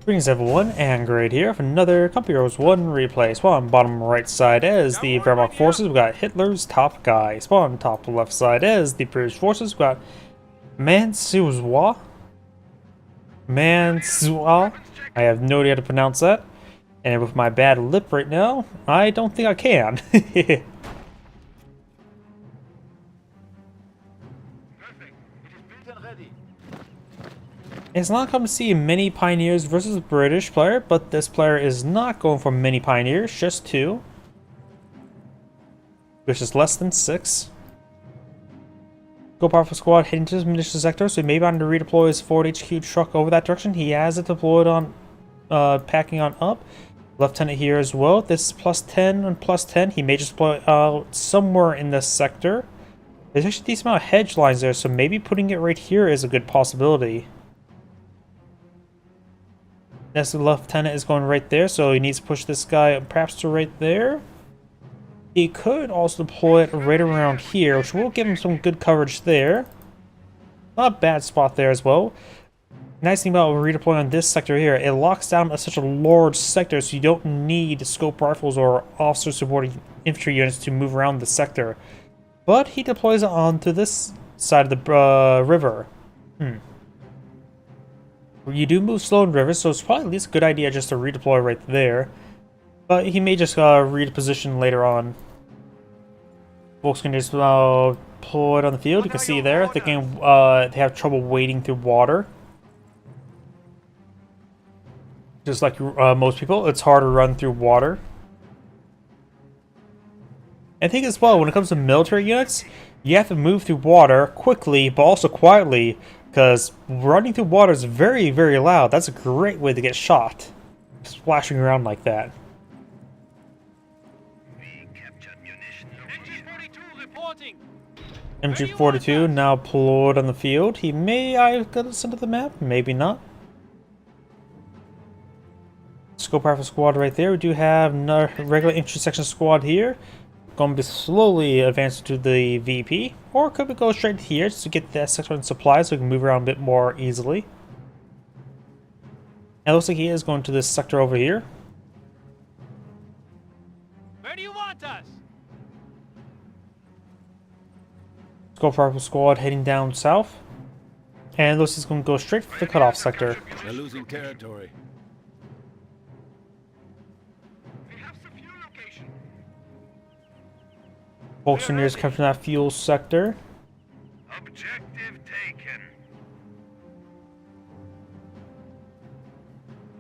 Greetings everyone, and Great here for another Company Heroes 1 replay. Spawn bottom right side is the Wehrmacht forces, we got Hitler's top guy. Spawn top left side is the British forces, we got Mansoua. I have no idea how to pronounce that. And with my bad lip right now, I don't think I can. It's not come to see many Pioneers versus a British player, but this player is not going for many Pioneers, just 2. Which is less than 6. Go powerful squad heading to his munitions sector, so he may want to redeploy his Ford HQ truck over that direction. He has it deployed on packing on up. Lieutenant here as well. This is plus 10 and plus 10. He may just deploy somewhere in this sector. There's actually a decent amount of hedge lines there, so maybe putting it right here is a good possibility. Yes, the lieutenant is going right there, so he needs to push this guy perhaps to right there. He could also deploy it right around here, which will give him some good coverage there. Not a bad spot there as well. Nice thing about redeploying on this sector here, it locks down such a large sector, so you don't need scope rifles or officer supporting infantry units to move around the sector. But he deploys it onto this side of the river. You do move slow in rivers, so it's probably at least a good idea just to redeploy right there. But he may just reposition later on. Folks can just pull it on the field. You can see there, they have trouble wading through water. Just like most people, it's hard to run through water. I think as well, when it comes to military units, you have to move through water quickly, but also quietly. Because running through water is very, very loud. That's a great way to get shot. Splashing around like that. MG42 now deployed on the field. He may have got us into the map, maybe not. Scope rifle squad right there. We do have another regular infantry section squad here. Going to be slowly advancing to the VP, or could we go straight here just to get that sector and supplies so we can move around a bit more easily. And it looks like he is going to this sector over here. Where do you want us? Scope rifle squad heading down south, and it looks like he's going to go straight for the cutoff sector. They're losing territory. Volkswagens come from that fuel sector. Objective taken.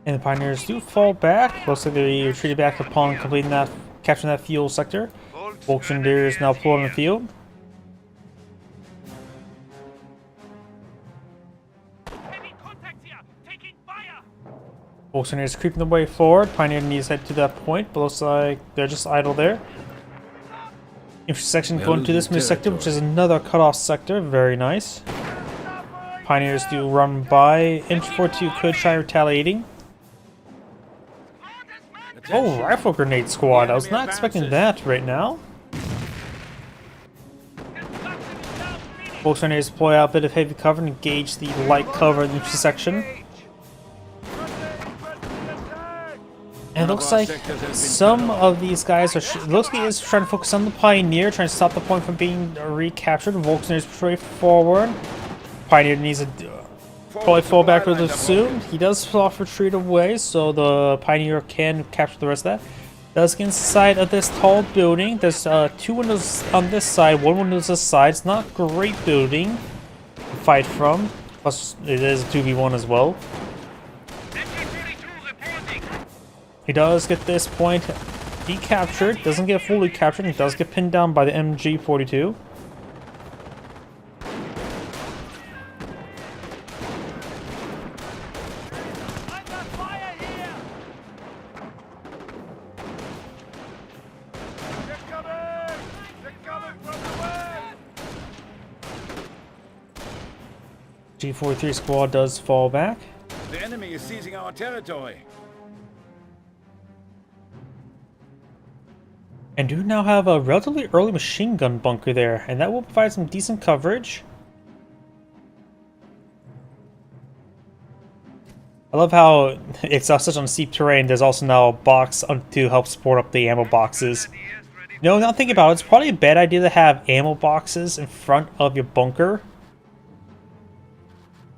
And the Pioneers do fall back. Looks like they retreated back upon completing that, capturing that fuel sector. Volkswagens now pulled on the field. Volkswagens creeping the way forward. Pioneer needs to head to that point, but looks like they're just idle there. Infantry section going to this mid sector, which is another cutoff sector. Very nice. Pioneers do run by. Infantry 42 could try retaliating. Oh, rifle grenade squad. I was not expecting that right now. Volkswagens deploy out a bit of heavy cover and engage the light cover in the infantry section. And it looks like some of these guys are. Looks like he is trying to focus on the Pioneer, trying to stop the point from being recaptured. Volkswagen straight forward. Pioneer needs to probably fall back really soon. He does soft retreat away, so the Pioneer can capture the rest of that. Does get inside of this tall building. There's 2 windows on this side, 1 window on this side. It's not a great building to fight from. Plus, it is a 2v1 as well. He does get this point decaptured, doesn't get fully captured, he does get pinned down by the MG42. Under fire here! They're coming! They're coming from the west! G43 squad does fall back. The enemy is seizing our territory. And do now have a relatively early machine gun bunker there, and that will provide some decent coverage. I love how it's such on steep terrain, there's also now a box to help support up the ammo boxes. No, now thinking about it, it's probably a bad idea to have ammo boxes in front of your bunker.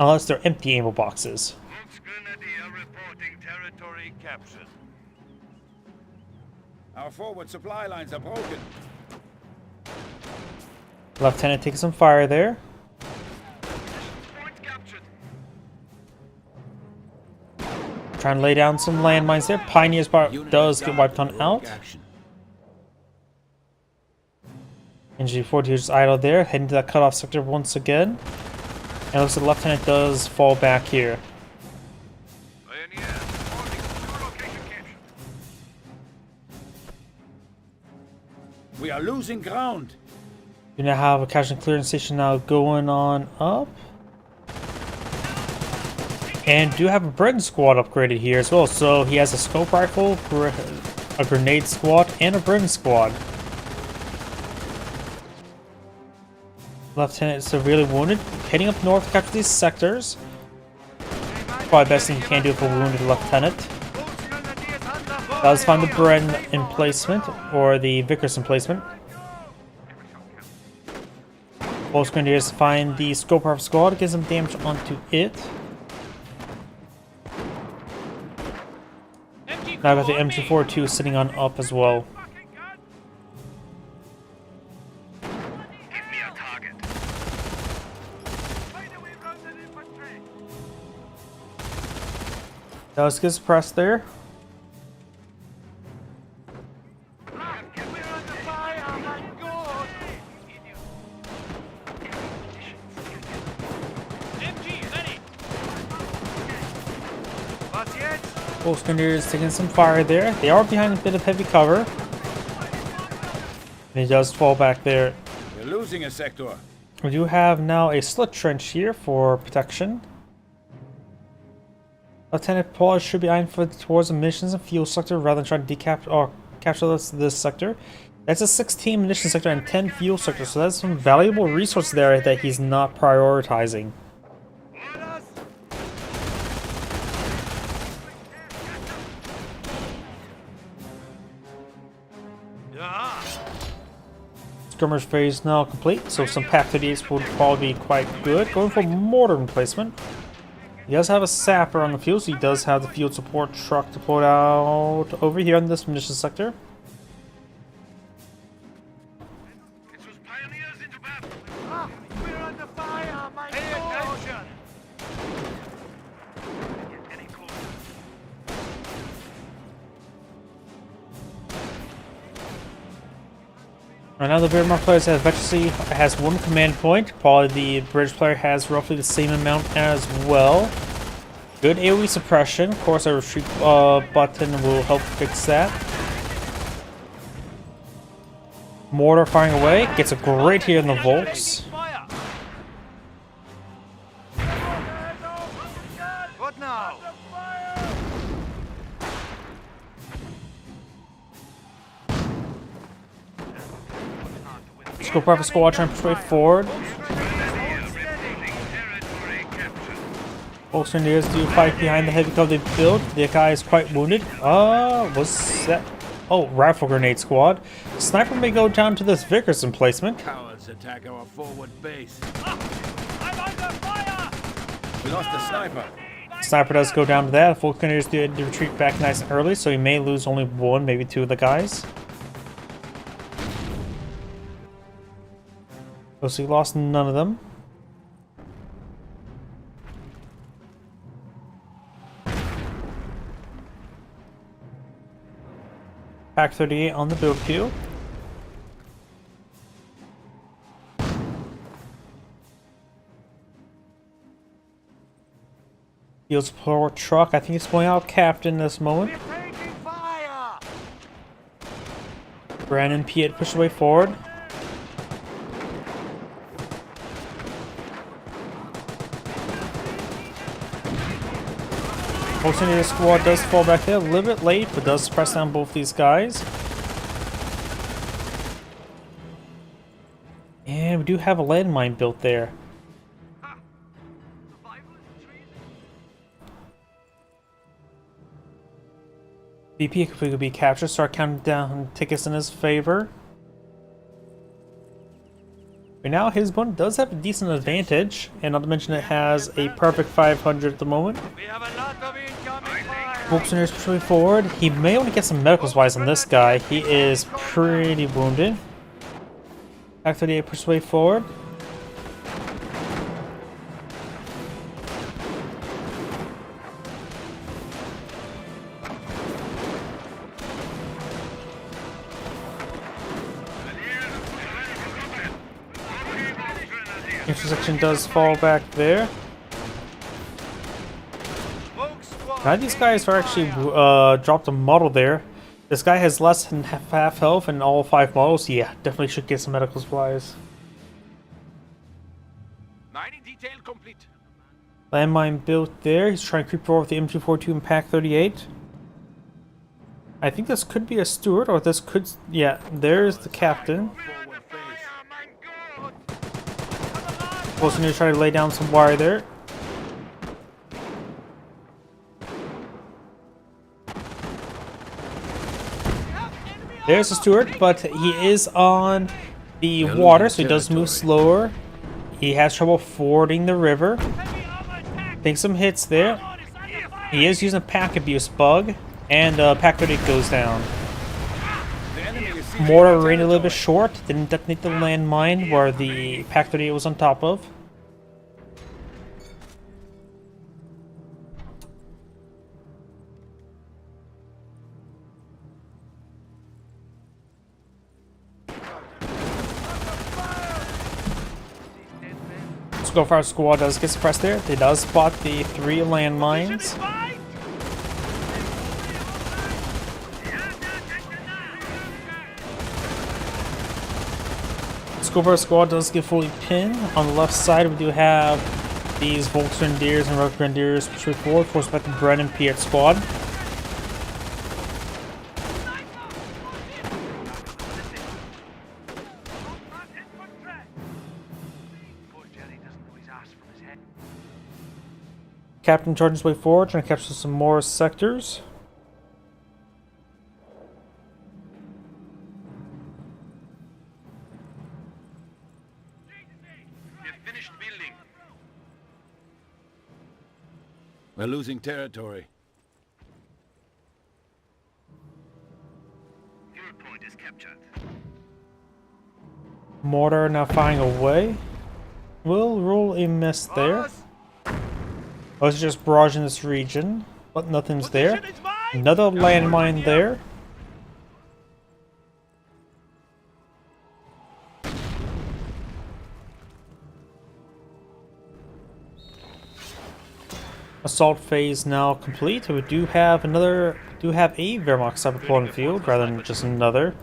Unless they're empty ammo boxes. Volksgrenadier reporting territory captured. Our forward supply lines are broken. Lieutenant taking some fire there. Point captured. Trying to lay down some landmines there. Pioneers Unit does is get down wiped to on heroic out. action. NG-42 is idle there, heading to that cutoff sector once again. And looks like the Lieutenant does fall back here. Pioneer reporting new location captured. We are losing ground. You now have a casualty clearance station now going on up. And do have a Bren squad upgraded here as well. So he has a scope rifle, a grenade squad, and a Bren squad. Lieutenant is severely wounded, heading up north to capture these sectors. Probably best thing you can do for a wounded lieutenant. Does find the Bren emplacement, or the Vickers emplacement. Both grenadiers find the scope rifle squad, get some damage onto it. Now I got the MG42 sitting on up as well. Give me a target. Does get suppressed there. We're under fire, my god! MG, ready! Not yet. Both grenadiers taking some fire there. They are behind a bit of heavy cover. And he does fall back there. We're losing a sector. We do have now a slit trench here for protection. Lieutenant Paul should be eyeing towards the munitions and fuel sector rather than trying to capture this sector. That's a 16 munition sector and 10 fuel sector, so that's some valuable resource there that he's not prioritizing. Orders. Yeah. Skirmish phase now complete, so some PaK 38s would probably be quite good. Going for mortar emplacement. He does have a sapper on the field, so he does have the field support truck deployed out over here in this munition sector. It was pioneers into battle. Ah, we're under fire, my Pay god! attention. Get any closer. Right now the Wehrmacht player has one command point. Probably the British player has roughly the same amount as well. Good AoE suppression. Of course, a retreat button will help fix that. Mortar firing away. Gets a great hit in the Volks. Fire! What now? Scope rifle squad trying to push way forward. Territory captured. Volks Grenadiers do fight behind the heavy cover they built. The guy is quite wounded. Was that? Oh, rifle grenade squad. Sniper may go down to this Vickers emplacement. Cowards attack our forward base. I'm under fire! We lost a sniper. Sniper does go down to that. Volks Grenadiers do retreat back nice and early, so he may lose only one, maybe two of the guys. Oh, so he lost none of them. Pack 38 on the build queue. Field support truck. I think it's going out captain this moment. Taking fire! Brandon Piet push away forward. Fortunately, the squad does fall back there a little bit late, but does press down both these guys. And we do have a landmine built there. VP could be captured. Start counting down tickets in his favor. Right now, his opponent does have a decent advantage, and not to mention it has a perfect 500 at the moment. We have a lot of incoming fire! Volksoneers pushing forward. He may want to get some medicals wise on this guy. He is pretty wounded. Pack 38 push way forward. Intersection does fall back there. Now these guys are actually dropped a model there. This guy has less than half health in all 5 models. Yeah, definitely should get some medical supplies. Mining detail complete. Landmine built there. He's trying to creep forward with the M242 and Pack 38. I think this could be a steward, or this could... Yeah, there's the captain. Also need to try to lay down some wire there. There's the steward, but he is on the water, so he does move slower. He has trouble fording the river. Takes some hits there. He is using a pack abuse bug, and Pack 38 goes down. Mortar ran a little bit short, didn't detonate the landmine where the Pack 38 was on top of. Go for our squad does get suppressed there. They does spot the 3 landmines. Scoper squad does get fully pinned. On the left side, we do have these Volksgrenadiers and Rogue Grenadiers push forward, forced by the Brandon Piet squad. Captain charges his way forward, trying to capture some more sectors. Finished building. We're losing territory. Your point is captured. Mortar now firing away. Will roll a miss there. I was just barraging this region, but nothing's there. Another landmine there. Assault phase now complete. We do have a Wehrmacht cyberport on the field rather than just another.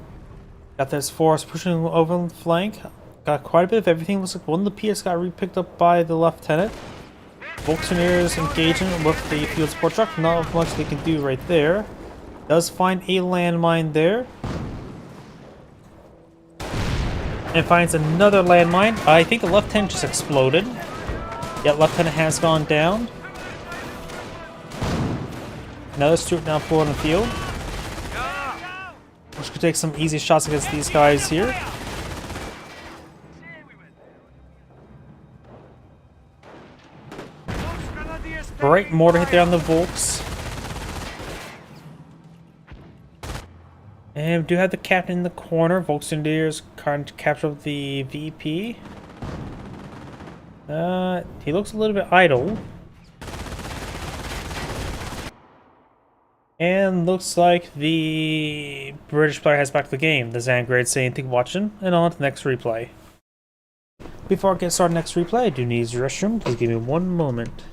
Got this force pushing over on the flank. Got quite a bit of everything. Looks like one of the PS got re-picked up by the lieutenant. Volksgrenadiers engaging with the field support truck. Not much they can do right there. Does find a landmine there. And finds another landmine. I think the lieutenant just exploded. Yeah, lieutenant has gone down. Another Stuart now forward on the field. Which could take some easy shots against these guys here. Great mortar hit there on the Volks. And we do have the captain in the corner. Volksgrenadiers trying to capture the VP. He looks a little bit idle. And looks like the British player has back to the game. The Zangrade saying thank you for watching, and on to the next replay. Before I get started next replay, I do need to use the restroom. Please give me one moment.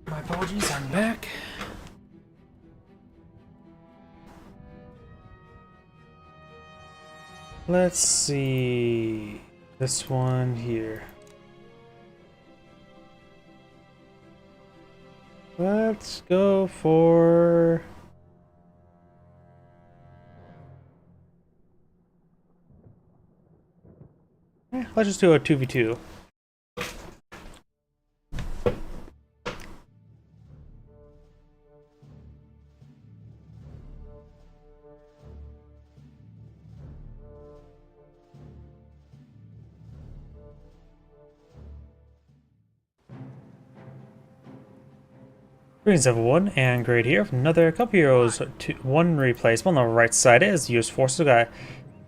My apologies, I'm back. Let's see. This one here. Let's go for... let's just do a 2v2. Greetings everyone, and Great here from another Cup Heroes 1 replay. Spawn on the right side is US Forces. We got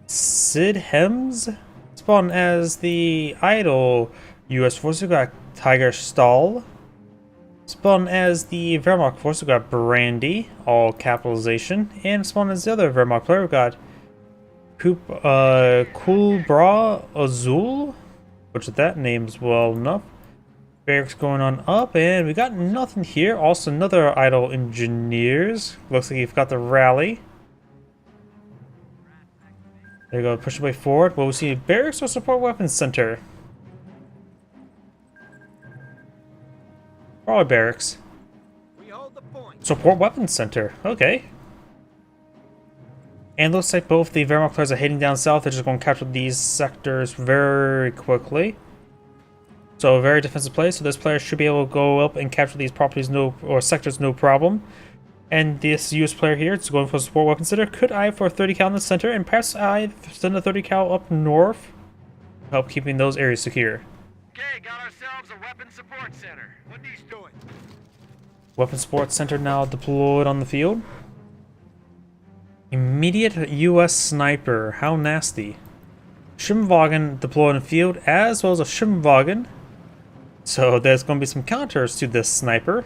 Sid Hems spawn as the idol US Forces. We got Tiger Stahl spawn as the Wehrmacht Force. We got Brandy, all capitalization, and spawn as the other Wehrmacht player. We got Kulbra Azul, which that name's well enough. Barracks going on up, and we got nothing here. Also, another idle engineers. Looks like you've got the rally. There you go, push your way forward. Well, we see barracks or support weapons center. Probably barracks. We hold the point. Support weapons center. Okay. And looks like both the Wehrmacht players are heading down south. They're just going to capture these sectors very quickly. So a very defensive play, so this player should be able to go up and capture these properties or sectors no problem. And this US player here is going for a support weapon center. Could eye for a 30 cal in the center, and perhaps I send a 30 cal up north to help keeping those areas secure. Okay, got ourselves a weapon support center. What he's doing? Weapon support center now deployed on the field. Immediate US sniper, how nasty. Schwimmwagen deployed in the field, as well as a Schwimmwagen. So there's going to be some counters to this sniper.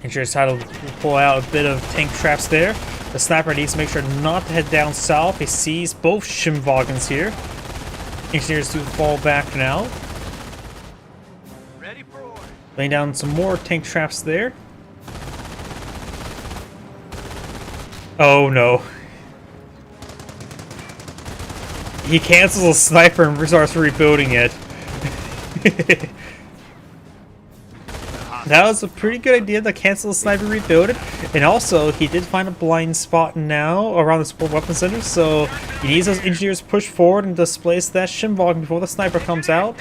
Engineers had to pull out a bit of tank traps there. The sniper needs to make sure not to head down south. He sees both Schwimmwagens here. Engineers do fall back now. Ready for orders. Laying down some more tank traps there. Oh no. He cancels a sniper and starts rebuilding it. That was a pretty good idea to cancel the sniper, rebuild it. And also, he did find a blind spot now around the support weapon center, so he needs those engineers to push forward and displace that Schwimmwagen before the sniper comes out.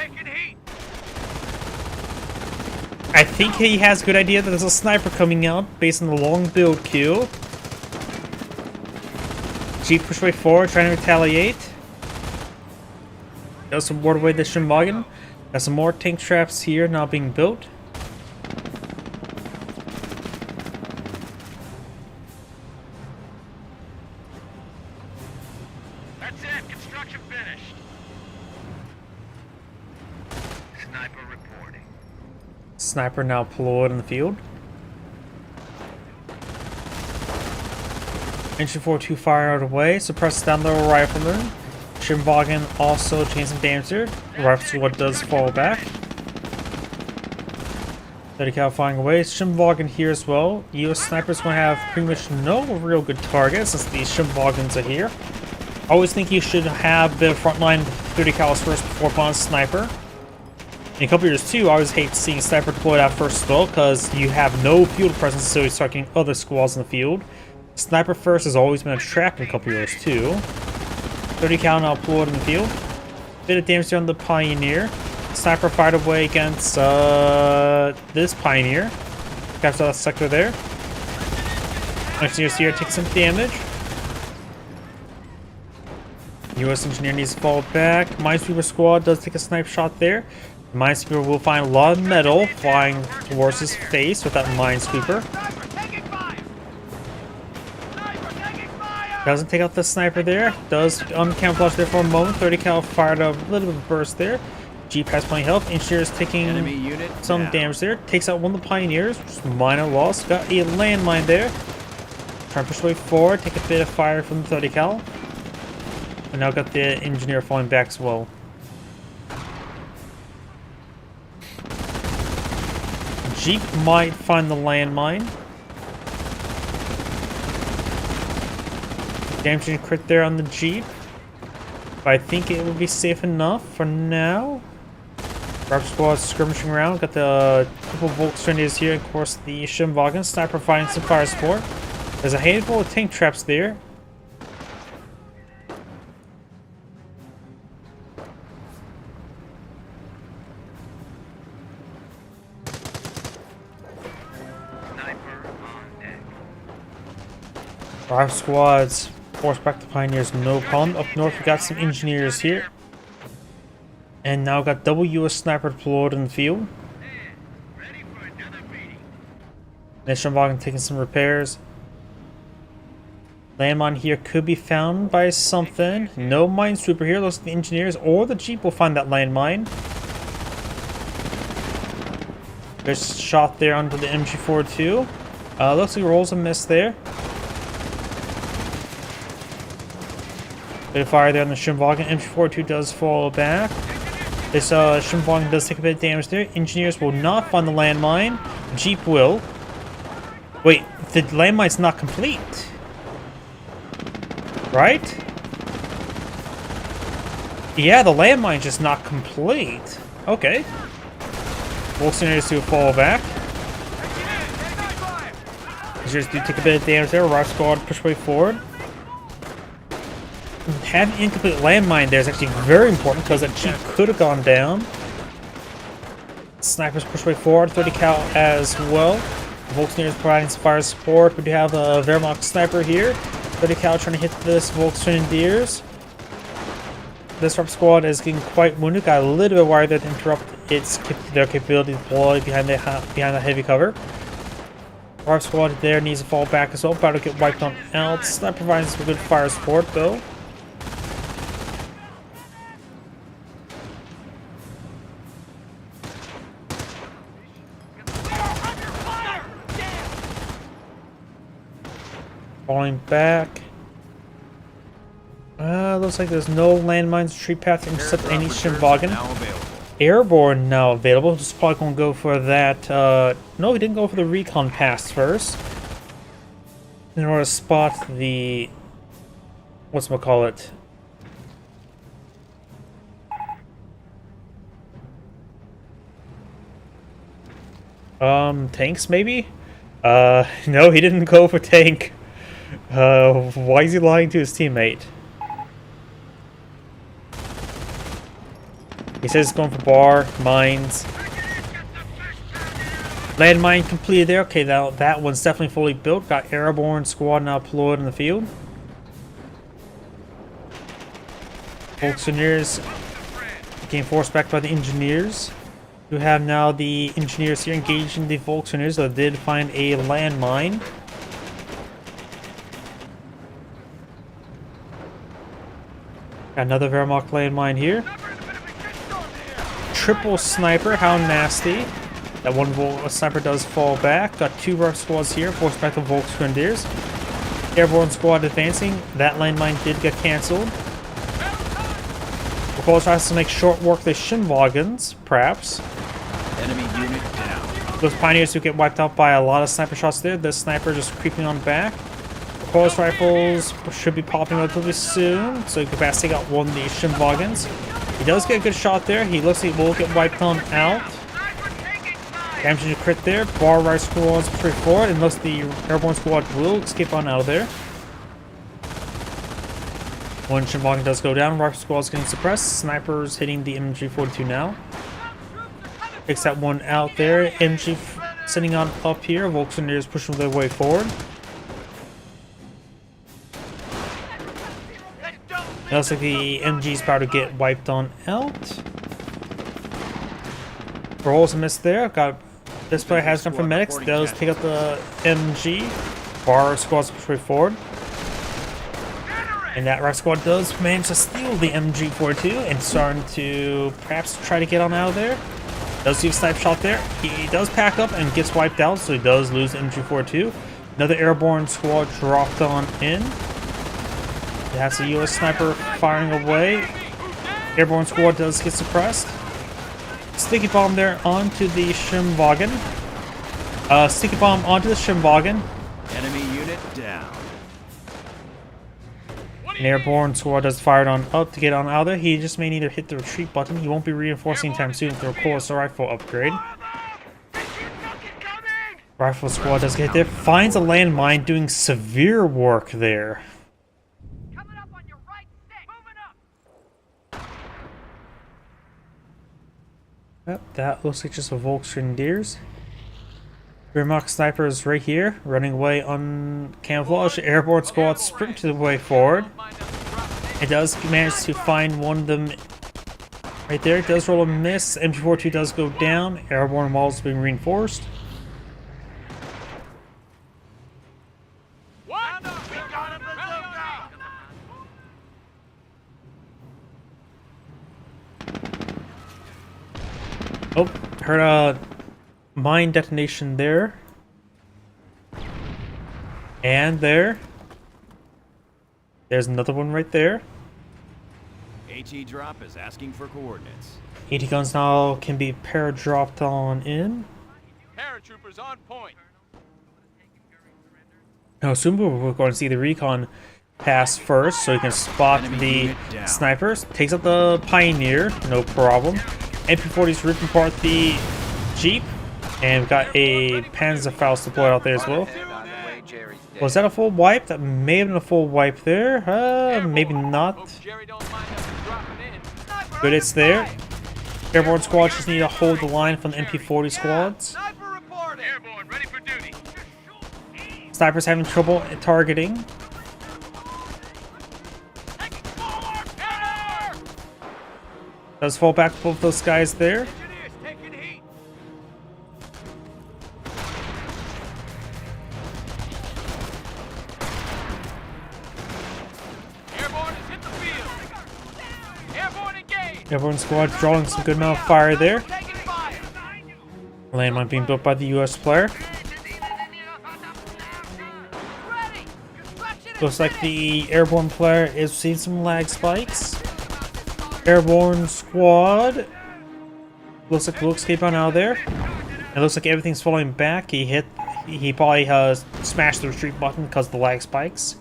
I think he has a good idea that there's a sniper coming out based on the long build queue. Jeep push way forward, trying to retaliate. Does some water away the Schwimmwagen. Got some more tank traps here now being built. That's it. Construction finished. Sniper reporting. Sniper now deployed in the field. Engine 4-2 fired away, suppresses down the rifleman. Shimwagen also taking some damage here. Rifle squad does fall back. 30 cal flying away. Shimwagen here as well. US snipers going to have pretty much no real good targets since these Shimwagens are here. I always think you should have the frontline 30 cals first before applying sniper. In a couple years too, I always hate seeing sniper deployed out first as well because you have no field presence, so you start getting other squads in the field. Sniper first has always been a trap in a couple years too. 30 cal now deployed in the field. Bit of damage there on the Pioneer. Sniper fired away against this Pioneer. Capture that sector there. Engineers here take some damage. US engineer needs to fall back. Minesweeper squad does take a snipe shot there. Minesweeper will find a lot of metal flying towards his face with that Minesweeper. Doesn't take out the sniper there. Does uncamouflage there for a moment. 30 cal fired a little bit of a burst there. Jeep has plenty of health. Engineer is taking some damage there. Takes out one of the Pioneers. Just minor loss. Got a landmine there. Trying to push way forward. Take a bit of fire from the 30 cal. And now got the engineer falling back as well. Jeep might find the landmine. Damaging crit there on the Jeep. But I think it will be safe enough for now. Rep squad skirmishing around. Got the couple Volkswagens here. Of course, the Shimwagen. Sniper providing some fire support. There's a handful of tank traps there. Five squads force back the Pioneers, no problem. Up north, we got some engineers here. And now got double US sniper deployed in the field. Shimwagen taking some repairs. Landmine here could be found by something. No Minesweeper here. Looks like the engineers or the Jeep will find that landmine. There's a shot there onto the MG4 looks like rolls a miss there. Bit of fire there on the Shimwagen. MG4 does fall back. This Shimwagen does take a bit of damage there. Engineers will not find the landmine. Jeep will. Wait, the landmine's not complete. Right? Yeah, the landmine's just not complete. Okay. Volkswagens do fall back. Engineers do take a bit of damage there. Rock squad push way forward. Having incomplete landmine there is actually very important because that Jeep could have gone down. Snipers push way forward, 30 cal as well. Volkswagen providing some fire support. We do have a Wehrmacht sniper here. 30 cal trying to hit this Volkswagen. This Rep squad is getting quite wounded. Got a little bit worried that interrupt their capability to deploy behind the heavy cover. Rep squad there needs to fall back as well. About to get wiped on out. That provides some good fire support though. Falling back. Looks like there's no landmines, tree path to intercept any Shimwagen. Airborne now available. Just probably gonna go for that. No, we didn't go for the recon pass first. In order to spot the whatchamacallit. Tanks maybe? No, he didn't go for tank. Why is he lying to his teammate? He says he's going for bar, mines. Landmine completed there. Okay, that one's definitely fully built. Got airborne squad now deployed in the field. Volkswagens getting forced back by the engineers. You have now the engineers here engaging the Volkswagens that did find a landmine. Got another Wehrmacht landmine here. Triple sniper, how nasty. That one sniper does fall back. Got two rough squads here, forced back the Volkswagens. Airborne squad advancing. That landmine did get cancelled. Recoil tries to make short work the Shinwagons, perhaps. Enemy unit down. Those pioneers who get wiped out by a lot of sniper shots there. This sniper just creeping on back. Recoil rifles should be popping relatively soon, so he can fast take out one of these Shinwagons. He does get a good shot there. He looks like he will get wiped on out. Damaging a crit there. Bar right squads pretty forward, and looks the airborne squad will escape on out of there. One Shinwagon does go down. Rifle squad's getting suppressed. Snipers hitting the MG42 now. Takes that one out there. MG sitting on up here. Volkswagen pushing their way forward. It looks like the MG's about to get wiped on out. Rolls a miss there. This player has gone for medics. Does take out the MG. Bar squad's push forward. And that Rock Squad does manage to steal the MG42 and starting to perhaps try to get on out of there. Does see a snipe shot there. He does pack up and gets wiped out, so he does lose the MG42. Another airborne squad dropped on in. That's a US sniper firing away. Airborne squad does get suppressed. Sticky bomb there onto the Shimwagon. Sticky bomb onto the Shimwagon. Enemy unit down. An airborne squad does fired on up to get on out of there. He just may need to hit the retreat button. He won't be reinforcing anytime soon with the recoil rifle upgrade. Rifle squad does get there. Finds a landmine doing severe work there. Coming up on your right six. Moving up. Yep, that looks like just a Volksgrenadiers. Wehrmacht snipers right here, running away on camouflage. Airborne squad sprint to the way forward. It does manage to find one of them right there. It does roll a miss. MG42 does go down. Airborne walls being reinforced. What? We got a bazooka! Oh, heard a mine detonation there. And there. There's another one right there. HE drop is asking for coordinates. 80 guns now can be paradropped on in. Paratroopers on point. Now, soon we're going to see the recon pass first, so you can spot Enemy the unit down. snipers. Takes out the Pioneer, no problem. MP40's ripping apart the Jeep, and we've got a Panzerfaust deployed out there as well. Was that a full wipe? That may have been a full wipe there. Maybe not. Jerry don't mind us dropping in. Good, it's there. Airborne squads just need to hold the line from the MP40 squads. Sniper reporting. Airborne, ready for duty. Snipers having trouble targeting. Does fall back to both those guys there. Engineers taking heat. Airborne has hit the field. Airborne engaged. Airborne squad drawing some good amount of fire there. Taking fire. Landmine being built by the US player. Ready. Construction Looks like the airborne player is seeing some lag spikes. Airborne squad looks like will escape on out of there. It looks like everything's falling back. He probably smashed the retreat button because of the lag spikes,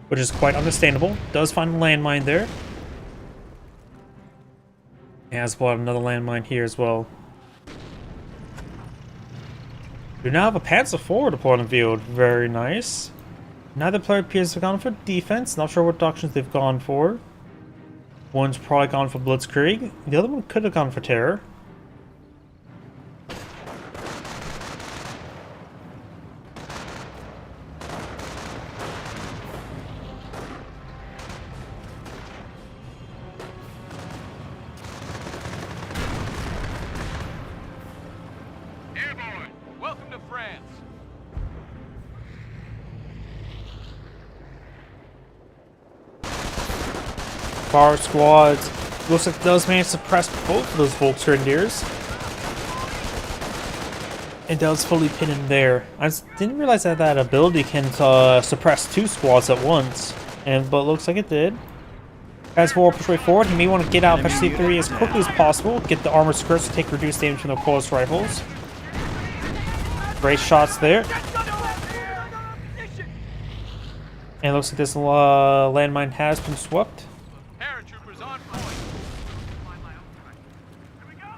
which is quite understandable. Does find a landmine there. Has bought another landmine here as well. We now have a Panzer IV deployed on the field. Very nice. Neither player appears to have gone for defense. Not sure what doctrines they've gone for. One's probably gone for Blitzkrieg. The other one could have gone for Terror. Airborne, welcome to France. Fire squads. Looks like it does manage to suppress both of those Volksgrenadiers. It does fully pin in there. Didn't realize that that ability can suppress 2 squads at once, but it looks like it did. As for push way forward, he may want to get out of C3 as quickly as possible, get the armored skirts to take reduced damage from the close rifles. Great shots there. And it looks like this landmine has been swept. Paratroopers on point. Here we go.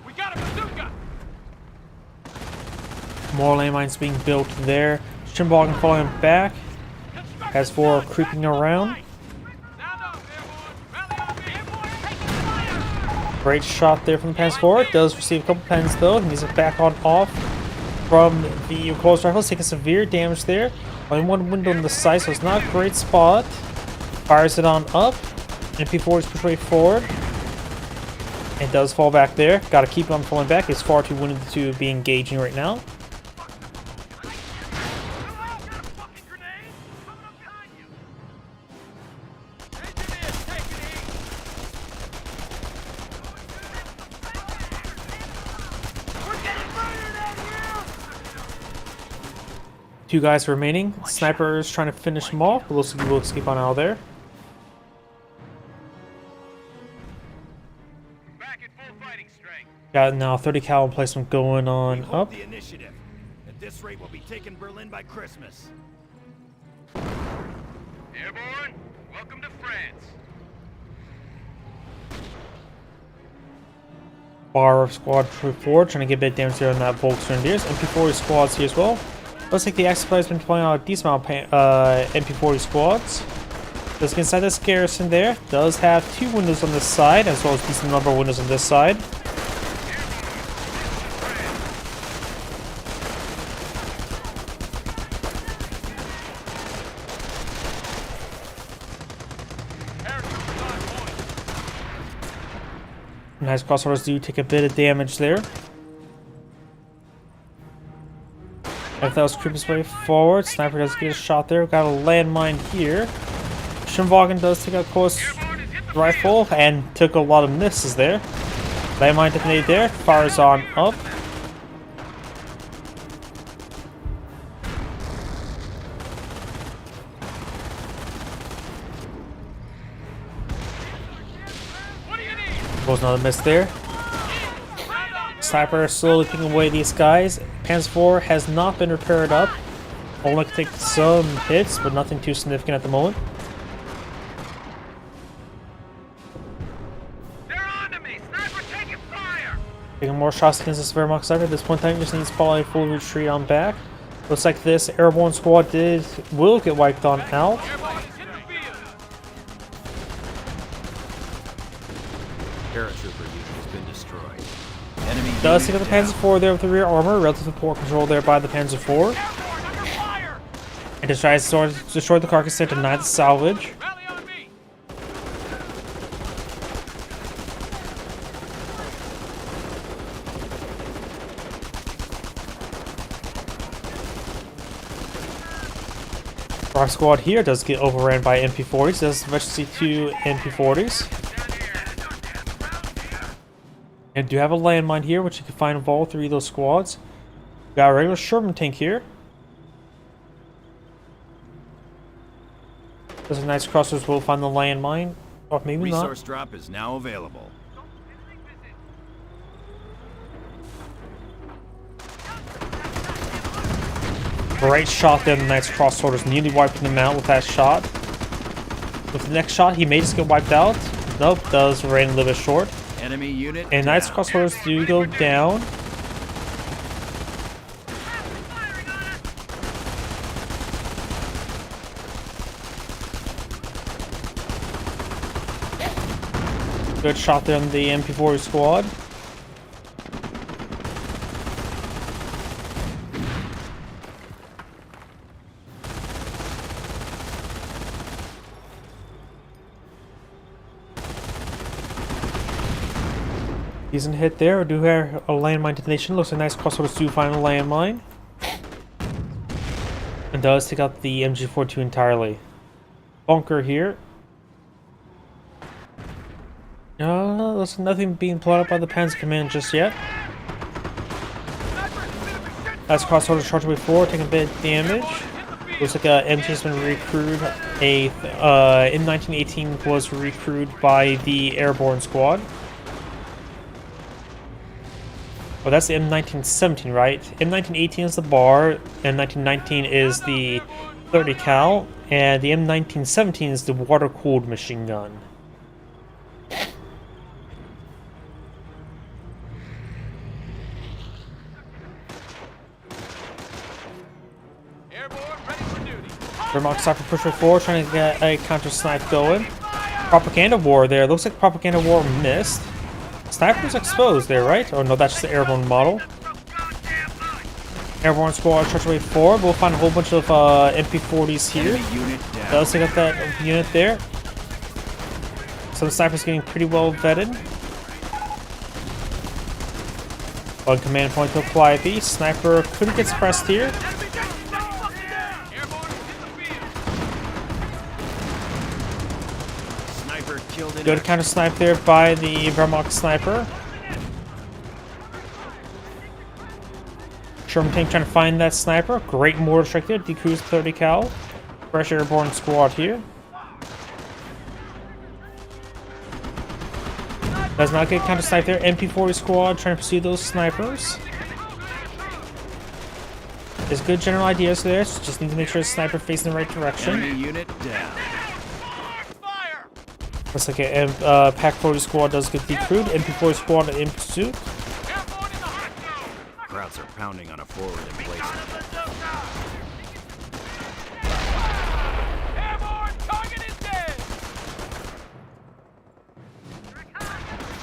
We got a bazooka. More landmines being built there. Shimbogan falling back. As for creeping around. Great shot there from the Panzer IV. Does receive a couple pens though. He needs it back on off from the close rifles, taking severe damage there. Only one window on the side, so it's not a great spot. Fires it on up. MP4 is pushed way forward. It does fall back there. Gotta keep on falling back. It's far too wounded to be engaging right now. Two guys remaining. Snipers trying to finish them off. We'll escape on out of there. Back at full fighting strength. Got now 30 cal emplacement going on up. The initiative. At this rate, we'll be taking Berlin by Christmas. Airborne, welcome to France. Bar of squad forward, trying to get a bit of damage there on that Volksgrenadiers. MP40 squads here as well. Looks like the X-Supply has been deploying on a decent amount of MP40 squads. Does get inside this garrison there. Does have 2 windows on this side, as well as a decent number of windows on this side. Nice crossovers do take a bit of damage there. If that was creeping way forward, Sniper does get a shot there. Got a landmine here. Shimbogan does take a close rifle and took a lot of misses there. Landmine detonated there. Fires on up. Was another miss there. Sniper slowly picking away these guys. Panzer IV has not been repaired up. Only can take some hits, but nothing too significant at the moment. They're on to me. Sniper taking fire. Taking more shots against this Wehrmacht sniper. At this point in time, just needs probably a full retreat on back. Looks like this airborne squad will get wiped on out. Airborne is in the field. Paratrooper unit has been destroyed. Enemy Does take unit out the Panzer IV there with the rear armor. Relatively poor control there by the Panzer IV. Airborne under fire. And just tries to destroy the carcass there, deny the salvage. Rally on me. Our squad here does get overran by MP40s. Does eventually see 2 MP40s. And do have a landmine here, which you can find with all 3 of those squads. Got a regular Sherman tank here. There's a nice crossers. We'll find the landmine. Or maybe Resource not. drop is now available. Great shot there. The nice crossorders nearly wiping them out with that shot. With the next shot, he may just get wiped out. Nope, does rain a little bit short. Enemy unit. And nice down. crossorders do go down. Good shot there on the MP40 squad. Decent hit there. We do have a landmine detonation. Looks like nice crossovers do find a landmine. And does take out the MG42 entirely. Bunker here. No, there's nothing being plotted by the Panzer Command just yet. As crossroads charge way forward, taking a bit of damage. Looks like MT has been recruited. In 1918 was recruited by the Airborne Squad. Oh, that's the M1917, right? M1918 is the bar, M1919 is the 30 cal, and the M1917 is the water-cooled machine gun. Wehrmacht sniper push forward, trying to get a counter snipe going. Propaganda war there. Looks like propaganda war missed. Sniper's exposed there, right? Oh no, that's the airborne model. Airborne squad charge way forward. We'll find a whole bunch of MP40s here. Does take up that unit there. So the sniper's getting pretty well vetted. One command point to apply these. Sniper couldn't get suppressed here. Good counter snipe there by the Wehrmacht sniper. Sherman tank trying to find that sniper. Great mortar strike there. Decrease 30 cal. Fresh airborne squad here. Does not get counter snipe there. MP40 squad trying to pursue those snipers. There's good general ideas there. So just need to make sure the sniper facing the right direction. Enemy unit down. Looks like a Pack 40 squad does get decrewed. MP40 squad in pursuit. Krauts are pounding on a forward emplacement.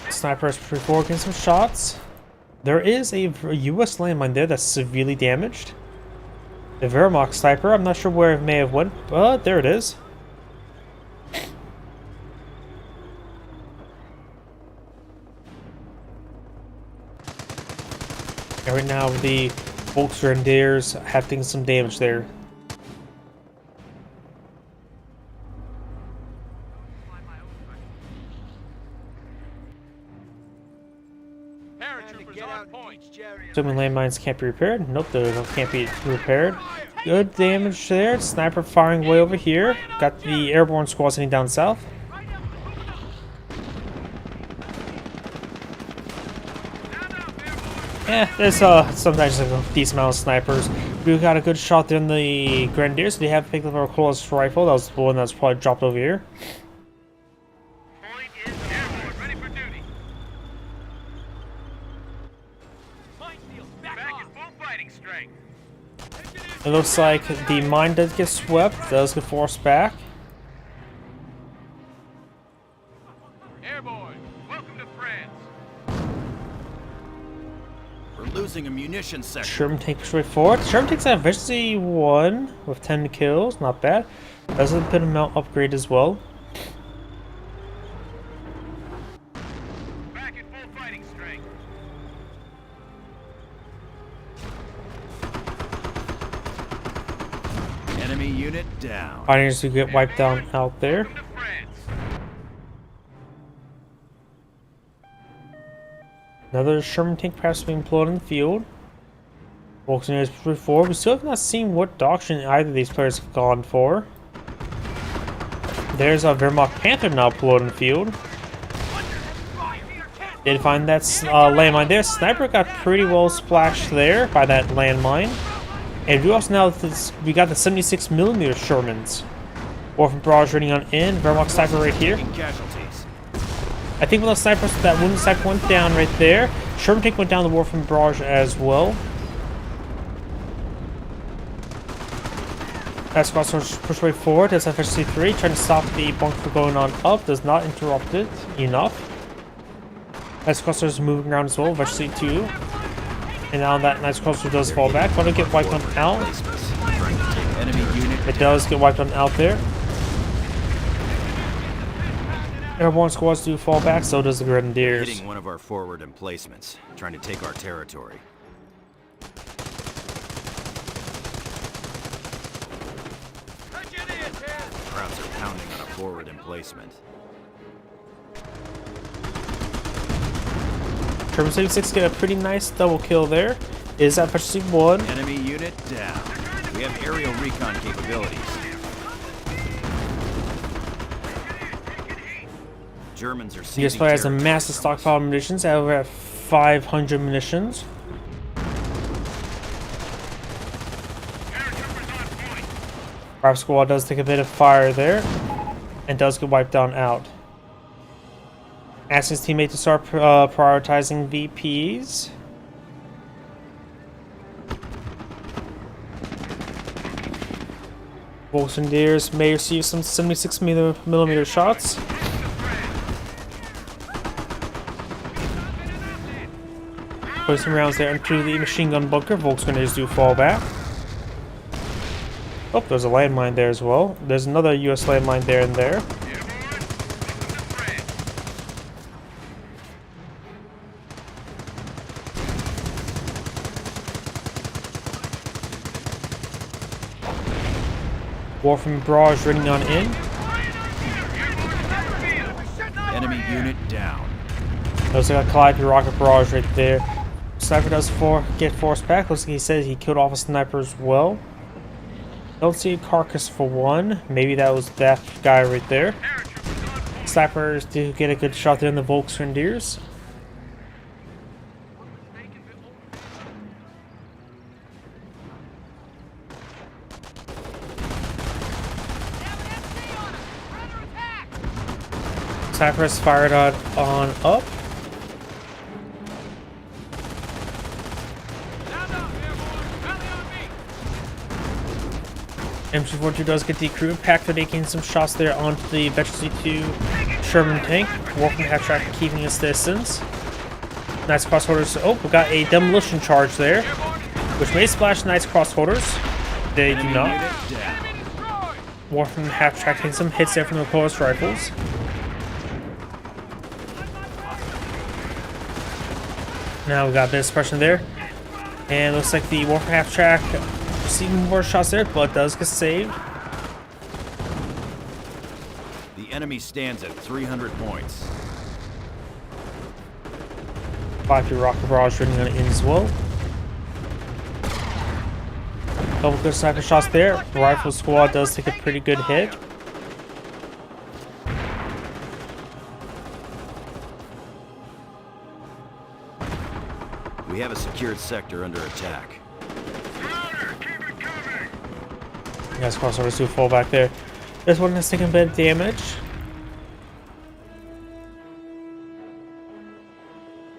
Snipers before getting some shots. There is a US landmine there that's severely damaged. The Wehrmacht sniper, I'm not sure where it may have went, but there it is. And right now the Volksgrenadiers have taken some damage there. Assuming landmines can't be repaired. Nope, those can't be repaired. Good damage there. Sniper firing way over here. Got the airborne squad sitting down south. Yeah, there's sometimes a decent amount of snipers. We got a good shot there in the Grenadiers. They have picked up our closest rifle. That was the one that was probably dropped over here. It looks like the mine does get swept. Does get forced back. Airborne, welcome to France. We're losing a munition sector. Sherman tank straight forward. Sherman tank's at efficiency 1 with 10 kills. Not bad. Does a bit of mount upgrade as well. Back at full fighting strength. Enemy unit down. Pioneers who get wiped down out there. Welcome to France. Another Sherman tank perhaps being employed in the field. Volksgrenadiers before. We still have not seen what doctrine either of these players have gone for. There's a Wehrmacht Panther now employed in the field. Did find that landmine there. Sniper got pretty well splashed there by that landmine. And we also now we got the 76mm Shermans. Orphan barrage running on in. Wehrmacht sniper right here. Casualties. I think one of the snipers, that wounded sniper went down right there. Sherman tank went down the Warframe barrage as well. As crossroads push way forward, that's FHC 3 trying to stop the bunker from going on up. Does not interrupt it enough. As crossroads moving around as well, FHC 2. And now that nice crossroad does fall back. Want to get wiped on out. Enemy unit. It does get wiped on out there. Airborne squads do fall back, so does the Grenadiers. Hitting one of our forward emplacements, trying to take our territory. Krauts are pounding on a forward emplacement. Sherman 76 get a pretty nice double kill there. Is that Pacific 1? Enemy unit down. We have aerial recon capabilities. Germans are seizing US player has a territory massive from us. stockpile of munitions, over at 500 munitions. Our squad does take a bit of fire there, and does get wiped down out. Asking his teammate to start prioritizing VPs. Volkswagen may receive some 76mm shots. Put some rounds there into the machine gun bunker. Volkswagen do fall back. Oh, there's a landmine there as well. There's another US landmine there and there. Warframe Barrage running on in. Enemy unit down. Looks like a Calliope rocket barrage right there. Sniper does get forced back. Looks like he said he killed off a sniper as well. Don't see a carcass for one. Maybe that was that guy right there. Snipers do get a good shot there in the Volksgrenadiers. Snipers fired on up. MG42 does get decrewed. Packard taking some shots there onto the Veteran C2 Sherman tank. Warframe half-track keeping his distance. Nice crossholders. Oh, we got a demolition charge there, which may splash Knight's crossholders. They do Enemy not. unit down. Warframe half-track taking some hits there from the close rifles. Now we got a bit of suppression there. And looks like the Warframe half-track receiving more shots there, but does get saved. The enemy stands at 300 points. 5-3 rocket barrage running on in as well. Couple good sniper shots there. Rifle squad does take a pretty good hit. We have a secured sector under attack. Yes, crossovers do fall back there. This one has taken a bit of damage.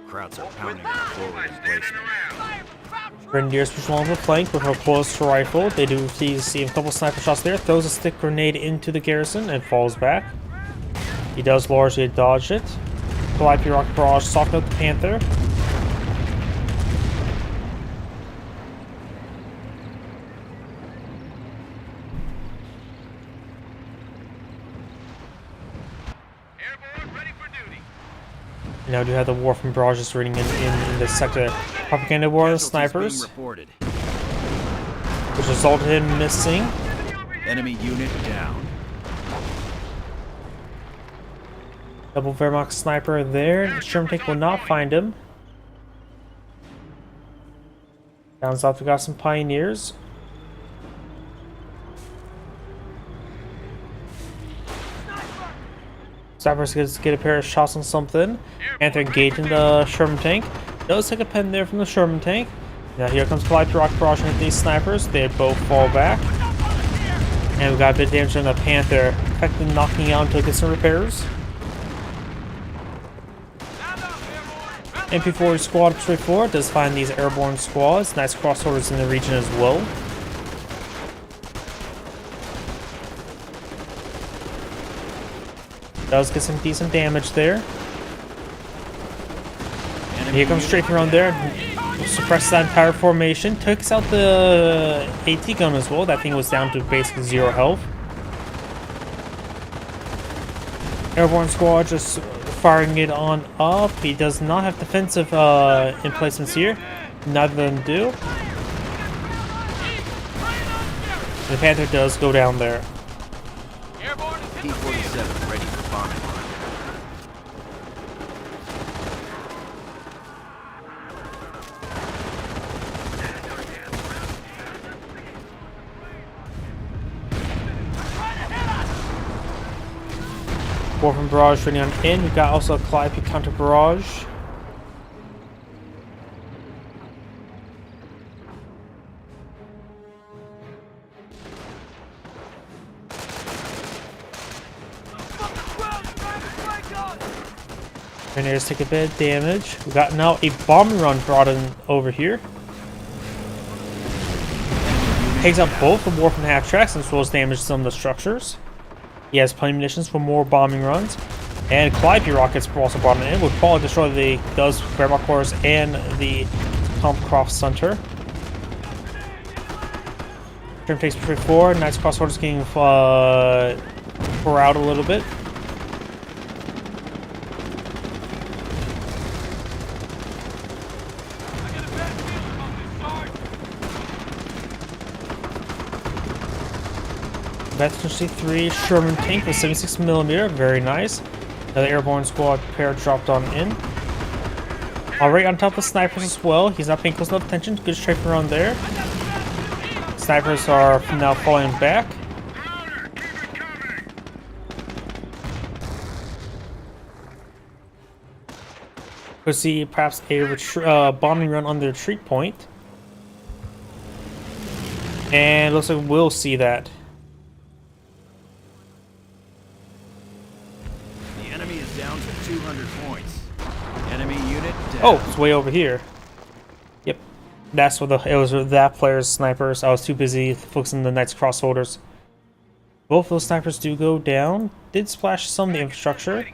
Krauts are pounding our forward emplacement. Grenadiers push along the flank with a close rifle. They do see a couple sniper shots there. Throws a stick grenade into the garrison and falls back. He does largely dodge it. Calliope rocket barrage soften out the Panther. Now we do have the Warframe barrages running in the sector. Propaganda war on the Casualties snipers, being reported. which resulted in missing. Enemy unit down. Double Wehrmacht sniper there. Sherman tank will not find him. Down south we got some pioneers. Snipers get a pair of shots on something. Panther engaging the Sherman tank. Does take a pen there from the Sherman tank. Now here comes Calliope rocket barrage into these snipers. They both fall back. And we got a bit of damage on the Panther, effectively knocking out until it gets some repairs. MP4 squad straight forward does find these airborne squads. Nice crossovers in the region as well. Does get some decent damage there. And here comes straight around there. Suppresses that entire formation. Takes out the AT gun as well. That thing was down to basically 0 health. Airborne squad just firing it on up. He does not have defensive emplacements here. Neither of them do. The Panther does go down there. P-47 ready for bombing run. Warframe barrage running on in. We've got also a Calliope counter barrage. Grenadiers take a bit of damage. We got now a bombing run brought in over here. Takes out both the Warframe half tracks as well as damage some of the structures. He has plenty of munitions for more bombing runs. And Calliope rockets were also brought in. Would probably destroy the Wehrmacht cores and the Pumpcroft Center. Turn takes pretty forward. Knights Crossroads getting corralled a little bit. Veteran 3 Sherman tank with 76mm, very nice. Another airborne squad pair dropped on in. Alright, on top of snipers as well. He's not paying close enough attention. Good strafing around there. Snipers are now falling back. Could see perhaps a bombing run on the retreat point. And looks like we'll see that. The enemy is down to 200 points. Enemy unit down. Oh, it's way over here. Yep. That's what it was that player's snipers. I was too busy focusing on the Knights Crossholders. Both those snipers do go down. Did splash some of the infrastructure.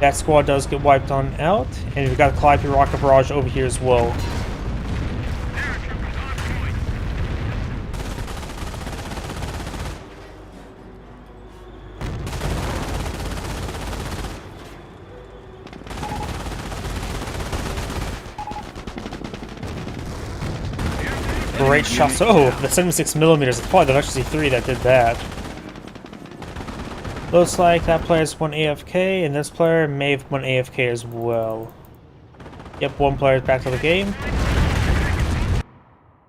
That squad does get wiped on out. And we've got a Calliope rocket barrage over here as well. Great shots. Oh, the 76mm. It's probably the Vector C3 that did that. Looks like that player's one AFK, and this player may have one AFK as well. Yep, one player is back to the game.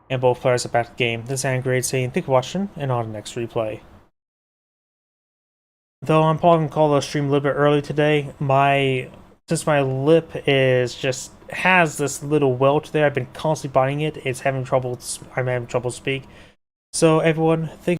And both players are back to the game. This is Angrade saying thank you for watching, and on to the next replay. Though I'm probably going to call the stream a little bit early today, since my lip is just has this little welt there, I've been constantly biting it. I'm having trouble to speak. So everyone, thank